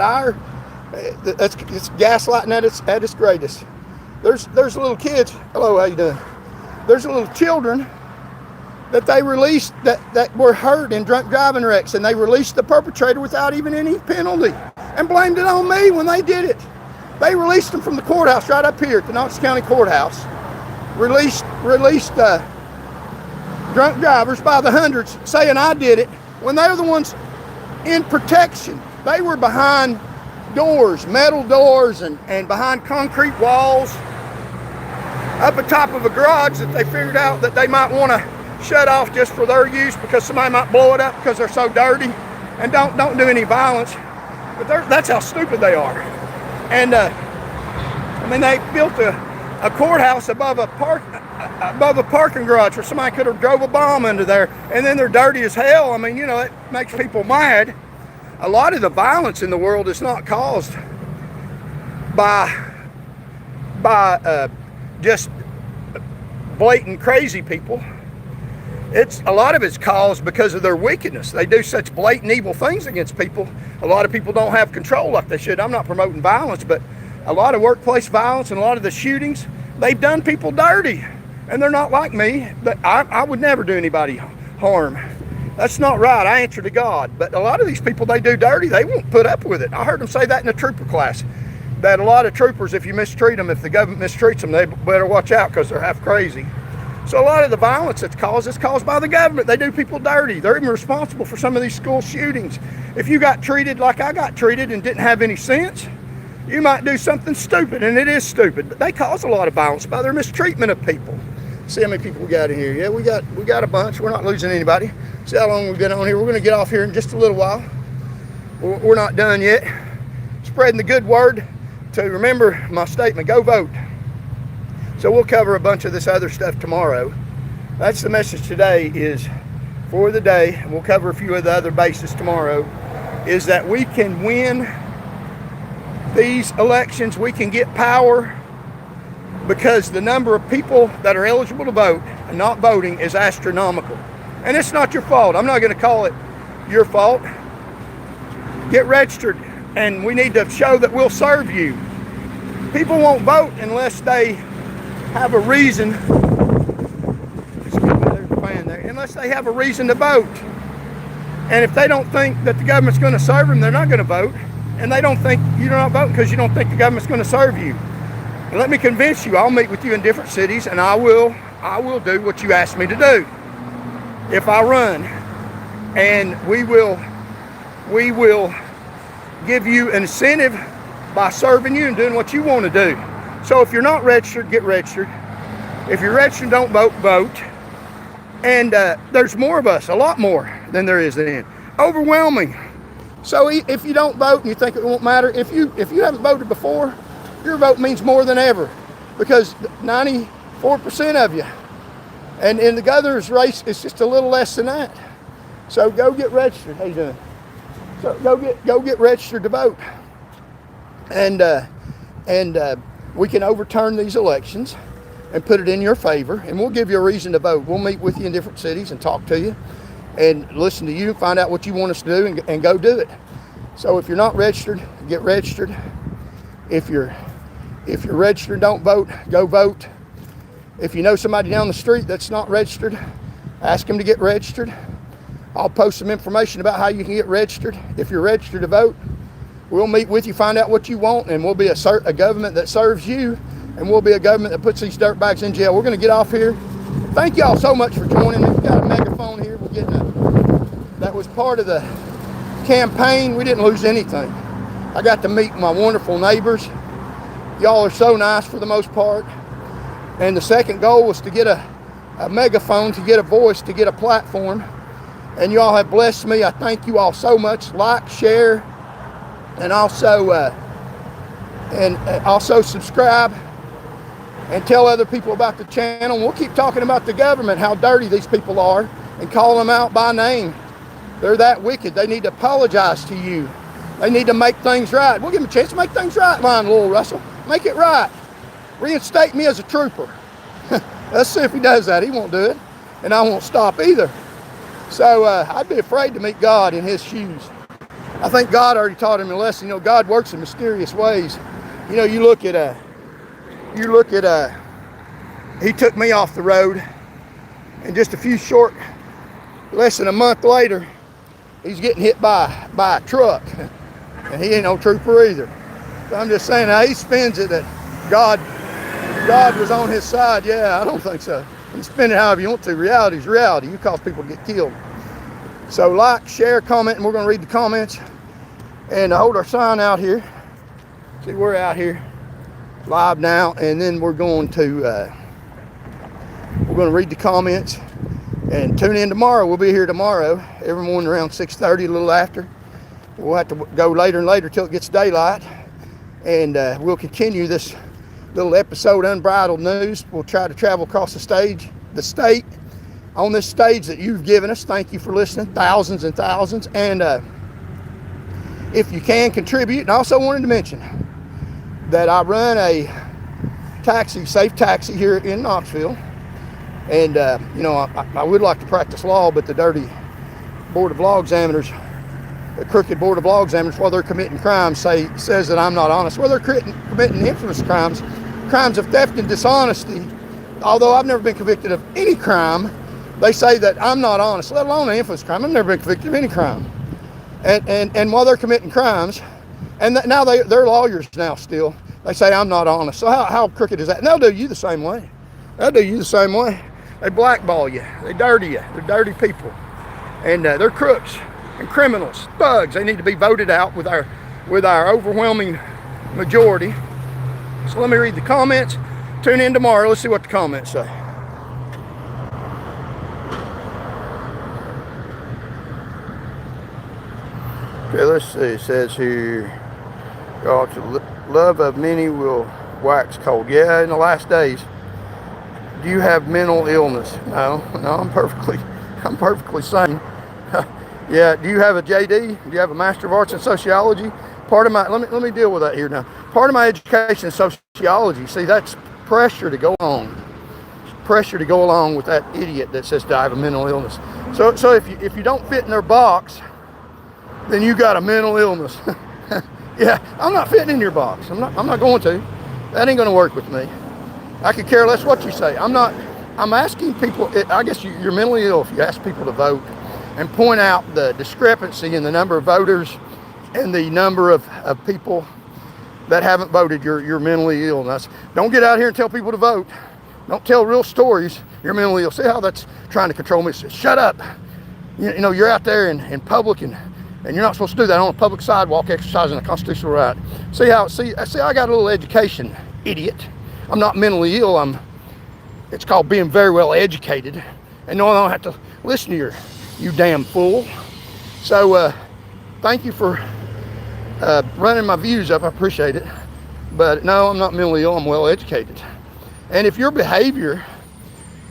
it's gaslighting at its greatest. There's little kids. Hello, how you doing? There's little children that they released that were hurt in drunk driving wrecks, and they released the perpetrator without even any penalty and blamed it on me when they did it. They released them from the courthouse right up here at the Knox County Courthouse. Released drunk drivers by the hundreds, saying I did it, when they're the ones in protection. They were behind doors, metal doors, and behind concrete walls, up atop of a garage that they figured out that they might want to shut off just for their use, because somebody might blow it up because they're so dirty, and don't do any violence. But that's how stupid they are. And I mean, they built a courthouse above a parking garage where somebody could have drove a bomb into there, and then they're dirty as hell. I mean, you know, it makes people mad. A lot of the violence in the world is not caused by just blatant crazy people. A lot of it's caused because of their wickedness. They do such blatant evil things against people. A lot of people don't have control like they should. I'm not promoting violence, but a lot of workplace violence and a lot of the shootings, they've done people dirty. And they're not like me, but I would never do anybody harm. That's not right. I answer to God. But a lot of these people they do dirty, they won't put up with it. I heard them say that in a trooper class, that a lot of troopers, if you mistreat them, if the government mistreats them, they better watch out because they're half crazy. So a lot of the violence that's caused is caused by the government. They do people dirty. They're even responsible for some of these school shootings. If you got treated like I got treated and didn't have any sense, you might do something stupid, and it is stupid. But they cause a lot of violence by their mistreatment of people. See how many people we got in here. Yeah, we got a bunch. We're not losing anybody. See how long we've been on here. We're going to get off here in just a little while. We're not done yet. Spreading the good word. To remember my statement, go vote. So we'll cover a bunch of this other stuff tomorrow. That's the message today is for the day, and we'll cover a few of the other bases tomorrow, is that we can win these elections. We can get power because the number of people that are eligible to vote and not voting is astronomical. And it's not your fault. I'm not going to call it your fault. Get registered, and we need to show that we'll serve you. People won't vote unless they have a reason. Unless they have a reason to vote. And if they don't think that the government's going to serve them, they're not going to vote. And they don't think you're not voting because you don't think the government's going to serve you. And let me convince you, I'll meet with you in different cities, and I will do what you asked me to do if I run. And we will give you an incentive by serving you and doing what you want to do. So if you're not registered, get registered. If you're registered and don't vote, vote. And there's more of us, a lot more than there is then. Overwhelming. So if you don't vote and you think it won't matter, if you haven't voted before, your vote means more than ever, because 94% of you. And in the governor's race, it's just a little less than that. So go get registered. How you doing? So go get registered to vote. And we can overturn these elections and put it in your favor, and we'll give you a reason to vote. We'll meet with you in different cities and talk to you and listen to you, find out what you want us to do, and go do it. So if you're not registered, get registered. If you're registered and don't vote, go vote. If you know somebody down the street that's not registered, ask them to get registered. I'll post some information about how you can get registered. If you're registered to vote, we'll meet with you, find out what you want, and we'll be a government that serves you, and we'll be a government that puts these dirtbags in jail. We're going to get off here. Thank y'all so much for joining me. We've got a megaphone here. That was part of the campaign. We didn't lose anything. I got to meet my wonderful neighbors. Y'all are so nice for the most part. And the second goal was to get a megaphone, to get a voice, to get a platform. And y'all have blessed me. I thank you all so much. Like, share, and also subscribe and tell other people about the channel. We'll keep talking about the government, how dirty these people are, and call them out by name. They're that wicked. They need to apologize to you. They need to make things right. We'll give them a chance to make things right, Lionel Russell. Make it right. Reinstate me as a trooper. Let's see if he does that. He won't do it, and I won't stop either. So I'd be afraid to meet God in his shoes. I think God already taught him a lesson. You know, God works in mysterious ways. You know, you look at he took me off the road, and just less than a month later, he's getting hit by a truck, and he ain't no trooper either. So I'm just saying how he spins it that God was on his side. Yeah, I don't think so. You spin it however you want to. Reality is reality. You cause people to get killed. So like, share, comment, and we're going to read the comments and hold our sign out here. See, we're out here live now, and then we're going to read the comments and tune in tomorrow. We'll be here tomorrow every morning around 6:30, a little after, we'll have to go later and later till it gets daylight. And we'll continue this little episode, Unbridled News. We'll try to travel across the state, on this stage that you've given us. Thank you for listening, thousands and thousands. And if you can contribute, and I also wanted to mention that I run a safe taxi here in Knoxville. And, I would like to practice law, but the dirty Board of Law Examiners, the crooked Board of Law Examiners, while they're committing crimes, says that I'm not honest. Well, they're committing infamous crimes of theft and dishonesty. Although I've never been convicted of any crime, they say that I'm not honest, let alone an infamous crime. I've never been convicted of any crime. And while they're committing crimes, and now they're lawyers now still, they say I'm not honest. So how crooked is that? And they'll do you the same way. They blackball you. They dirty you. They're dirty people. And they're crooks and criminals, thugs. They need to be voted out with our overwhelming majority. So let me read the comments. Tune in tomorrow. Let's see what the comments say. Okay, let's see. It says here, the love of many will wax cold. Yeah, in the last days. Do you have mental illness? No, I'm perfectly sane. Yeah, do you have a JD? Do you have a Master of Arts in Sociology? Let me deal with that here now. Part of my education is sociology. See, that's pressure to go along with that idiot that says I have a mental illness. So if you don't fit in their box, then you got a mental illness. Yeah, I'm not fitting in your box. I'm not going to. That ain't gonna work with me. I could care less what you say. I'm asking people, I guess you're mentally ill if you ask people to vote and point out the discrepancy in the number of voters and the number of people that haven't voted. You're mentally ill. Don't get out here and tell people to vote. Don't tell real stories. You're mentally ill. See how that's trying to control me? Shut up. You're out there in public and you're not supposed to do that on a public sidewalk exercising a constitutional right. See, I got a little education, idiot. I'm not mentally ill. It's called being very well educated. And no, I don't have to listen to you damn fool. So, thank you for running my views up. I appreciate it. But no, I'm not mentally ill. I'm well educated. And if your behavior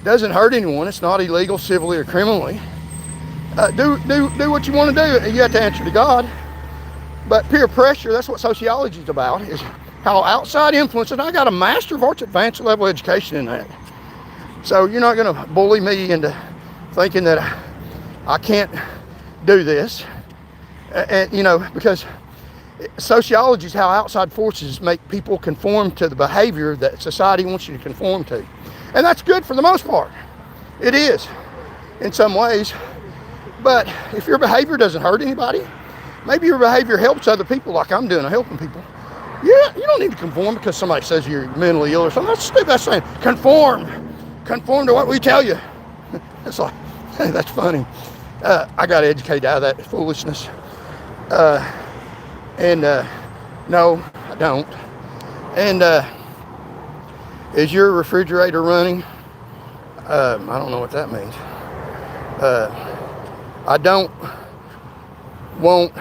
doesn't hurt anyone, it's not illegal, civilly or criminally, do what you want to do. You have to answer to God. But peer pressure, that's what sociology is about, is how outside influence, and I got a Master of Arts advanced level education in that. So you're not going to bully me into thinking that I can't do this. And because sociology is how outside forces make people conform to the behavior that society wants you to conform to. And that's good for the most part. It is, in some ways. But if your behavior doesn't hurt anybody, maybe your behavior helps other people like I'm doing, helping people. Yeah, you don't need to conform because somebody says you're mentally ill or something. That's stupid. That's saying conform to what we tell you. It's like, hey, that's funny. I got educated out of that foolishness. No, I don't. And is your refrigerator running? I don't know what that means. I don't want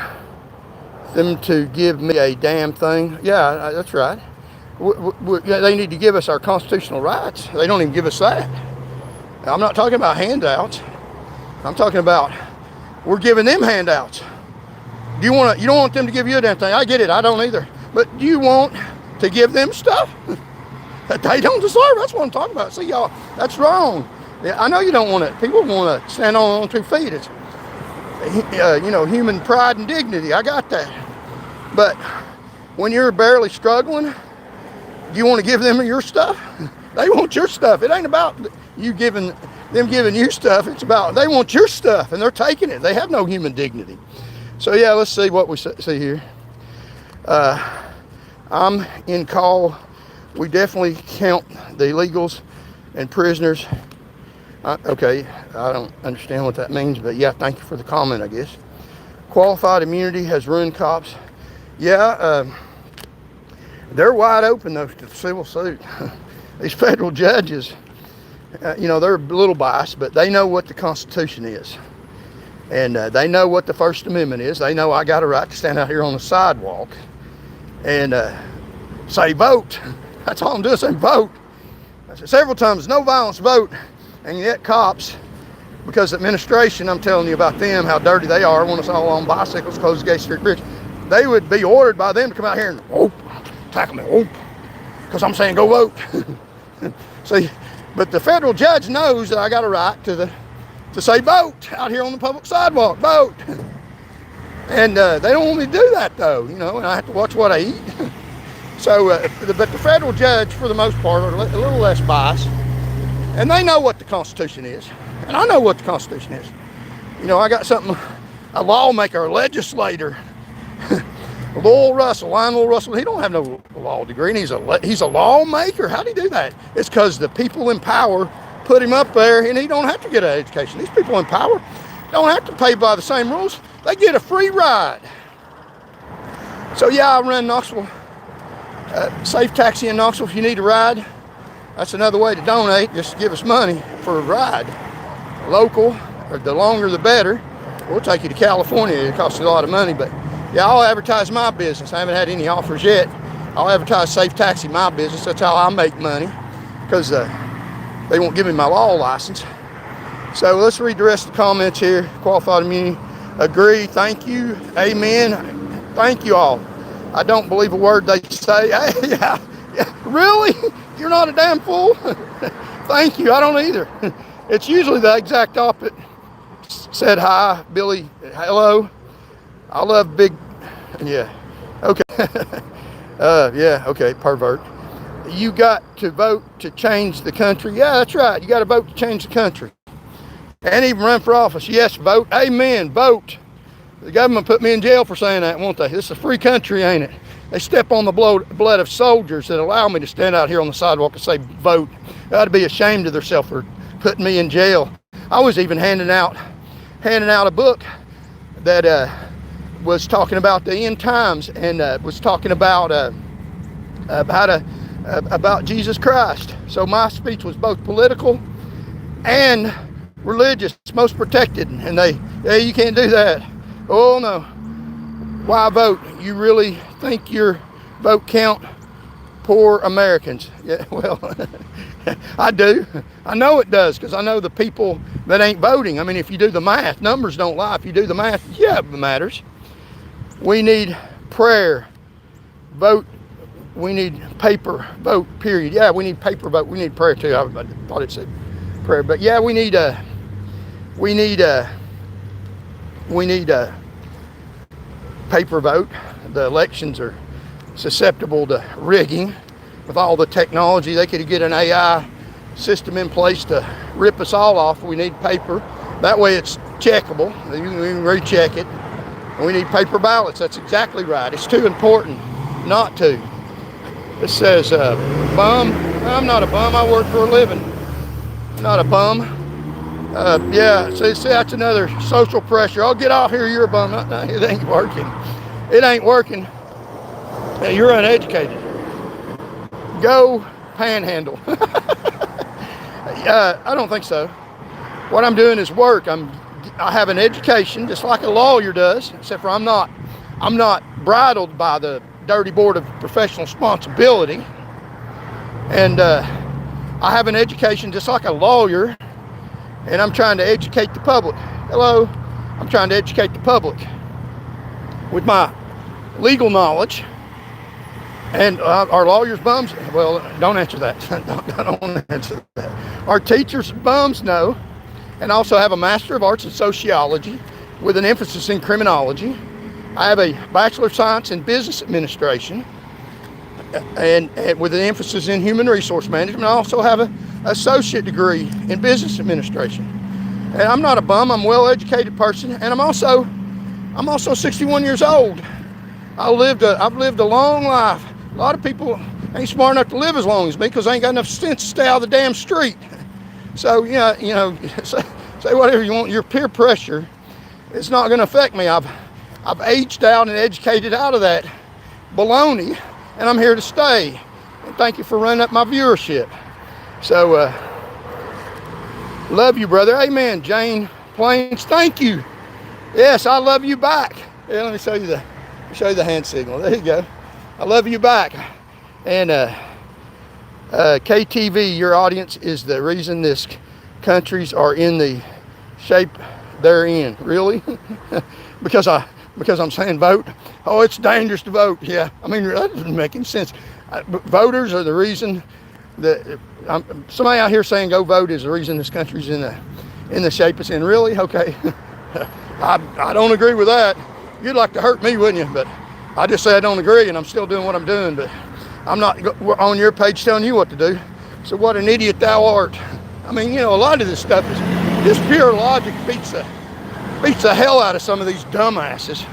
them to give me a damn thing. Yeah, that's right. They need to give us our constitutional rights. They don't even give us that. I'm not talking about handouts. I'm talking about we're giving them handouts. You don't want them to give you a damn thing. I get it. I don't either. But do you want to give them stuff that they don't deserve? That's what I'm talking about. See, y'all, that's wrong. Yeah, I know you don't want it. People want to stand on 2 feet. It's human pride and dignity. I got that. But when you're barely struggling, do you want to give them your stuff? They want your stuff. It ain't about you giving you stuff. It's about they want your stuff and they're taking it. They have no human dignity. So yeah, let's see what we see here. I'm in call. We definitely count the illegals and prisoners. Okay, I don't understand what that means, but yeah, thank you for the comment, I guess. Qualified immunity has ruined cops. Yeah, they're wide open, though, to the civil suit. These federal judges, they're a little biased, but they know what the Constitution is. And they know what the First Amendment is. They know I got a right to stand out here on the sidewalk and say vote. That's all I'm doing, saying vote. I said several times, no violence, vote. And yet cops, because the administration, I'm telling you about them, how dirty they are, want us all on bicycles, close the Gay Street Bridge. They would be ordered by them to come out here and whoop, tackle me, whoop, because I'm saying go vote. See, but the federal judge knows that I got a right to say vote out here on the public sidewalk, vote. And they don't want me to do that though, you know, and I have to watch what I eat. So, but the federal judge, for the most part, are a little less biased, and they know what the Constitution is, and I know what the Constitution is. You know, I got something, a lawmaker, a legislator, Lionel Russell, he don't have no law degree, and he's a lawmaker. How'd he do that? It's because the people in power put him up there, and he don't have to get an education. These people in power don't have to pay by the same rules. They get a free ride. So yeah, I run Knoxville, Safe Taxi in Knoxville. If you need a ride, that's another way to donate. Just give us money for a ride. Local, or the longer the better. We'll take you to California. It costs a lot of money, but yeah, I'll advertise my business. I haven't had any offers yet. I'll advertise Safe Taxi, my business. That's how I make money, because they won't give me my law license. So let's read the rest of the comments here. Qualified immunity. Agree. Thank you. Amen. Thank you all. I don't believe a word they say. Hey, yeah, really? You're not a damn fool? Thank you. I don't either. It's usually the exact opposite. Said hi, Billy. Hello. I love big. Yeah. Okay. Yeah. Okay. Pervert. You got to vote to change the country. Yeah, that's right. You got to vote to change the country. And even run for office. Yes, vote. Amen. Vote. The government put me in jail for saying that, won't they? This is a free country, ain't it? They step on the blood of soldiers that allow me to stand out here on the sidewalk and say vote. They ought to be ashamed of themselves for putting me in jail. I was even handing out a book that was talking about the end times, and was talking about about Jesus Christ. So my speech was both political and religious, most protected. And hey, you can't do that. Oh no. Why vote? You really think your vote count? Poor Americans. Yeah, well, I do. I know it does, because I know the people that ain't voting. I mean, if you do the math, numbers don't lie. If you do the math, yeah, it matters. We need prayer, vote. We need paper vote, period. Yeah, we need paper vote. We need prayer too. I thought it said prayer, but yeah, we need paper vote. The elections are susceptible to rigging. With all the technology, they could get an AI system in place to rip us all off. We need paper. That way it's checkable. You can recheck it. And we need paper ballots. That's exactly right. It's too important not to. It says, bum. I'm not a bum. I work for a living. I'm not a bum. Yeah, see, that's another social pressure. Oh, get off here, you're a bum. No, it ain't working. It ain't working. Yeah, you're uneducated. Go panhandle. I don't think so. What I'm doing is work. I have an education, just like a lawyer does, except for I'm not bridled by the dirty board of professional responsibility. And I have an education just like a lawyer, and I'm trying to educate the public. Hello, I'm trying to educate the public with my legal knowledge. And are lawyers bums? Well, don't answer that. Don't answer that. Are teachers bums? No. And I also have a Master of Arts in Sociology with an emphasis in criminology. I have a Bachelor of Science in Business Administration and with an emphasis in Human Resource Management. I also have an associate degree in Business Administration. And I'm not a bum. I'm a well-educated person, and I'm also 61 years old. I've lived a long life. A lot of people ain't smart enough to live as long as me because they ain't got enough sense to stay out of the damn street. So, yeah, you know, say whatever you want. Your peer pressure, it's not going to affect me. I've aged out and educated out of that baloney, and I'm here to stay. And thank you for running up my viewership. So, love you, brother. Amen. Jane Plains, thank you. Yes, I love you back. Yeah, let me show you the hand signal. There you go. I love you back. And KTV, your audience is the reason this countries are in the shape they're in. Really? because I'm saying vote. Oh, it's dangerous to vote. Yeah, I mean that doesn't make any sense. Voters are the reason that somebody out here saying go vote is the reason this country's in the shape it's in. Really? Okay. I don't agree with that. You'd like to hurt me, wouldn't you? But I just say I don't agree, and I'm still doing what I'm doing. But I'm not on your page telling you what to do. So what an idiot thou art. I mean, you know, a lot of this stuff is just pure logic beats the hell out of some of these dumbasses.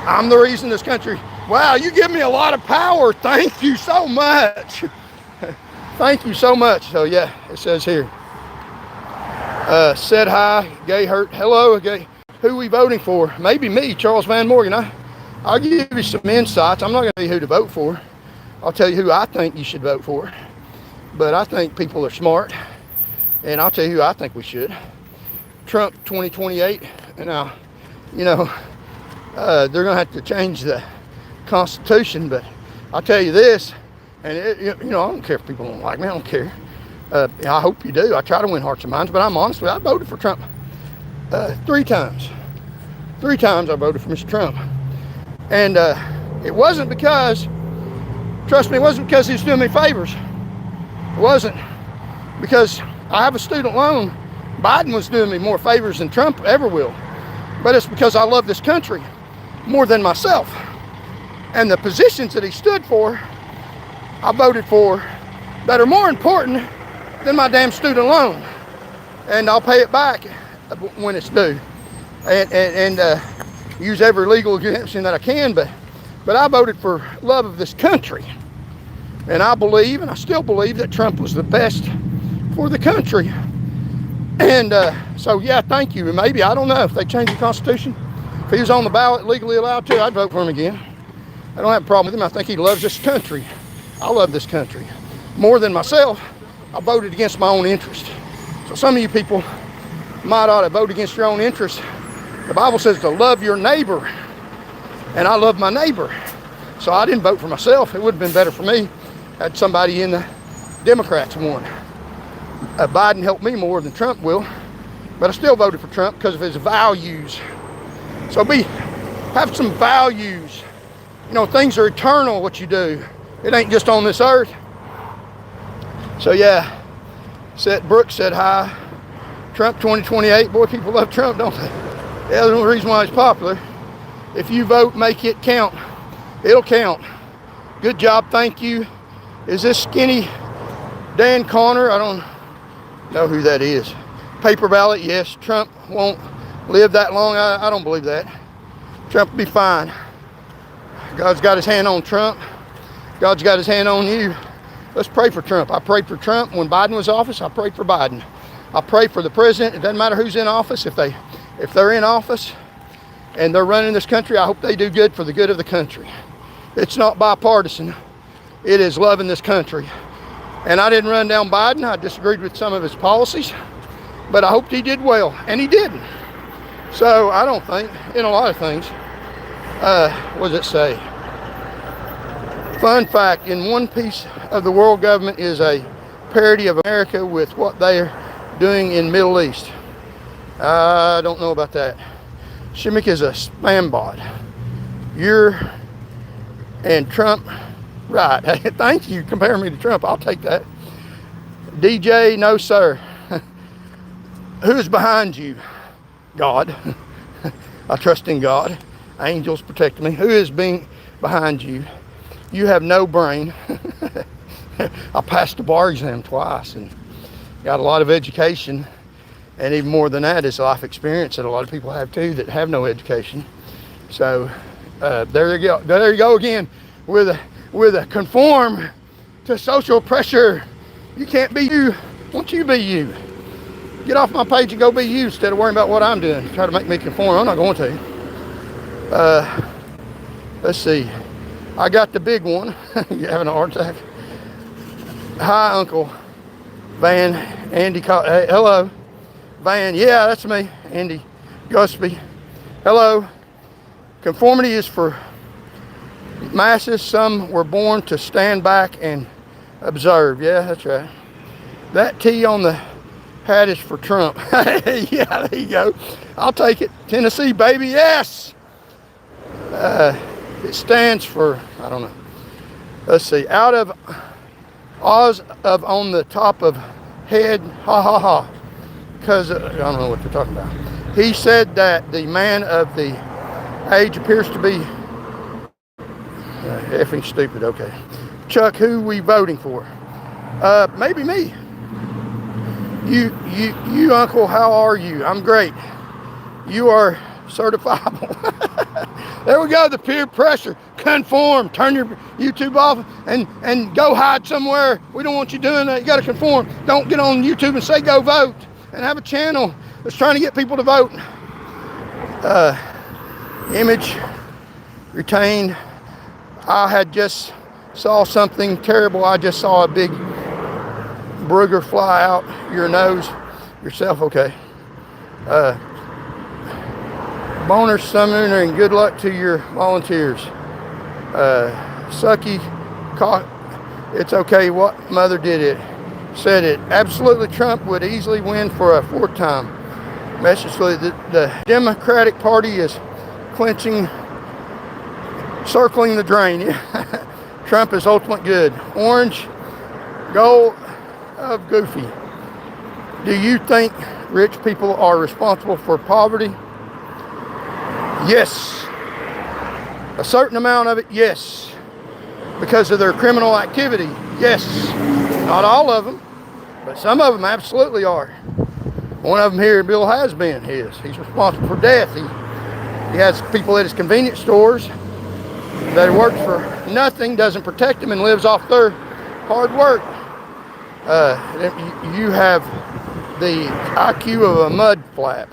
I'm the reason this country. Wow, you give me a lot of power. Thank you so much. Thank you so much. So yeah, it says here. Said hi, gay hurt. Hello, gay. Who we voting for? Maybe me, Charles Van Morgan. I'll give you some insights. I'm not going to tell you who to vote for. I'll tell you who I think you should vote for. But I think people are smart, and I'll tell you who I think we should. Trump 2028. And now, you know, they're going to have to change the Constitution. But I'll tell you this, and you know, I don't care if people don't like me. I don't care. I hope you do. I try to win hearts and minds, but I'm honest with you. I voted for Trump 3 times. 3 times I voted for Mr. Trump. And it wasn't because, trust me, it wasn't because he was doing me favors. It wasn't because I have a student loan. Biden was doing me more favors than Trump ever will. But it's because I love this country more than myself. And the positions that he stood for, I voted for that are more important than my damn student loan. And I'll pay it back when it's due. And use every legal exemption that I can. But I voted for love of this country. And I believe, and I still believe, that Trump was the best for the country. And so, yeah, thank you. And maybe, I don't know, if they change the Constitution, if he was on the ballot legally allowed to, I'd vote for him again. I don't have a problem with him. I think he loves this country. I love this country. More than myself, I voted against my own interest. So some of you people might ought to vote against your own interest. The Bible says to love your neighbor. And I love my neighbor. So I didn't vote for myself. It would have been better for me had somebody in the Democrats won. Biden helped me more than Trump will. But I still voted for Trump because of his values. So have some values. You know, things are eternal, what you do. It ain't just on this earth. So yeah, Brooks said hi. Trump 2028. Boy, people love Trump, don't they? Yeah, the only reason why he's popular. If you vote, make it count. It'll count. Good job, thank you. Is this skinny Dan Connor? I don't know who that is. Paper ballot, yes. Trump won't live that long. I don't believe that. Trump will be fine. God's got his hand on Trump. God's got his hand on you. Let's pray for Trump. I prayed for Trump when Biden was in office. I prayed for Biden. I pray for the president. It doesn't matter who's in office. If they're in office and they're running this country, I hope they do good for the good of the country. It's not bipartisan. It is loving this country. And I didn't run down Biden. I disagreed with some of his policies. But I hoped he did well. And he didn't. So I don't think, in a lot of things, what does it say? Fun fact, in one piece of the world government is a parody of America with what they're doing in Middle East. I don't know about that. Shimmick is a spam bot. You're and Trump, right. Hey, thank you. Compare me to Trump. I'll take that. DJ, no sir. Who's behind you? God. I trust in God. Angels protect me. Who is being behind you? You have no brain. I passed the bar exam twice and got a lot of education. And even more than that is life experience that a lot of people have too that have no education. So there you go. There you go again with a conform to social pressure. You can't be you. Won't you be you? Get off my page and go be you instead of worrying about what I'm doing. Try to make me conform. I'm not going to. Let's see. I got the big one. You having a heart attack? Hi, Uncle Van. Andy. Hey, hello. Van. Yeah, that's me. Andy Gusby. Hello. Conformity is for masses. Some were born to stand back and observe. Yeah, that's right. That T on the hat is for Trump. Yeah, there you go. I'll take it. Tennessee, baby, yes. It stands for, I don't know. Let's see. Out of Oz of on the top of head, ha ha ha. Because, I don't know what they're talking about. He said that the man of the age appears to be effing stupid. Okay. Chuck, who we voting for? Maybe me. You, Uncle, how are you? I'm great. You are certifiable. There we go, the peer pressure. Conform. Turn your YouTube off and go hide somewhere. We don't want you doing that. You got to conform. Don't get on YouTube and say go vote and have a channel that's trying to get people to vote. Image retained. I had just saw something terrible. I just saw a big booger fly out your nose. Yourself, okay. Boner summoner and good luck to your volunteers. Sucky cock. It's okay. What mother did it? Said it. Absolutely, Trump would easily win for a fourth time. Message the Democratic Party is clinching, circling the drain. Trump is ultimate good. Orange, goal of goofy. Do you think rich people are responsible for poverty? Yes. A certain amount of it, yes. Because of their criminal activity, yes. Not all of them, but some of them absolutely are. One of them here, Bill has been his. He's responsible for death. He has people at his convenience stores that work for nothing, doesn't protect them, and lives off their hard work. You have the IQ of a mud flap.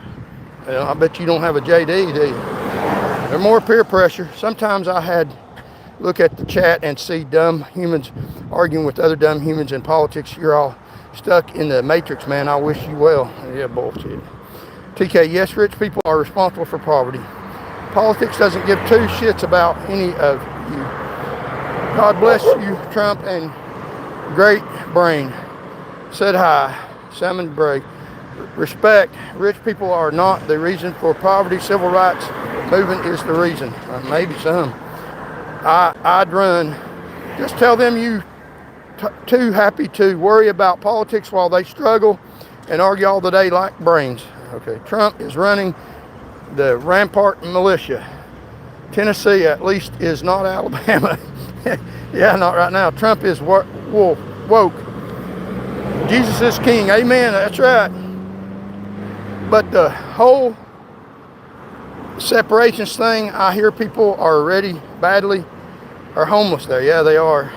I bet you don't have a JD, do you? There's more peer pressure. Sometimes I had look at the chat and see dumb humans arguing with other dumb humans in politics. You're all stuck in the matrix, man. I wish you well. Yeah, bullshit. TK, yes, rich people are responsible for poverty. Politics doesn't give two shits about any of you. God bless you, Trump, and great brain. Said hi. Salmon Bray. Respect. Rich people are not the reason for poverty. Civil rights movement is the reason. Maybe some. I'd run. Just tell them you too happy to worry about politics while they struggle and argue all the day like brains. Okay, Trump is running the Rampart militia. Tennessee at least is not Alabama. Yeah, not right now. Trump is woke. Jesus is king. Amen. That's right. But the whole separations thing, I hear people are already badly are homeless there. Yeah, they are.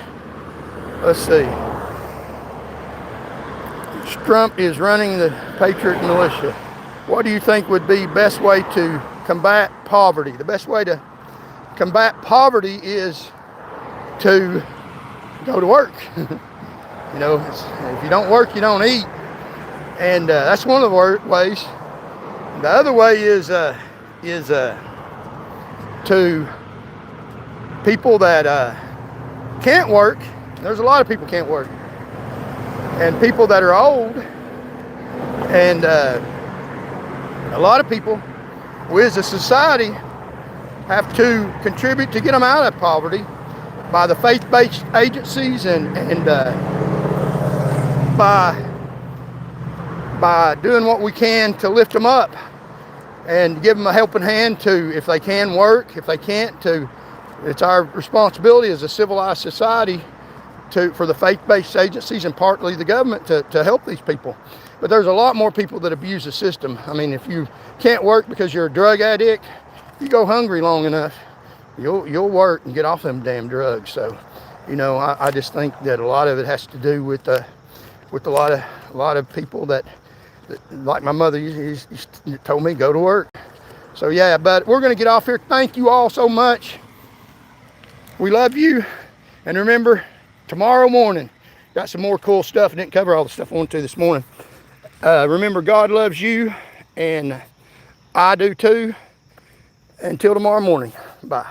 Let's see. Trump is running the Patriot militia. What do you think would be best way to combat poverty? The best way to combat poverty is to go to work. You know, if you don't work, you don't eat. And that's one of the ways. The other way is to people that can't work. There's a lot of people can't work. And people that are old. And a lot of people, we as a society, have to contribute to get them out of poverty by the faith-based agencies and by doing what we can to lift them up and give them a helping hand to, if they can work, if they can't, to, it's our responsibility as a civilized society for the faith-based agencies and partly the government to help these people. But there's a lot more people that abuse the system. I mean, if you can't work because you're a drug addict, you go hungry long enough, you'll work and get off them damn drugs. So, you know, I just think that a lot of it has to do with a lot of people that like my mother, he told me go to work. So yeah, but we're gonna get off here. Thank you all so much. We love you, and remember, tomorrow morning, got some more cool stuff. I didn't cover all the stuff I wanted to this morning. Remember, God loves you, and I do too. Until tomorrow morning, bye.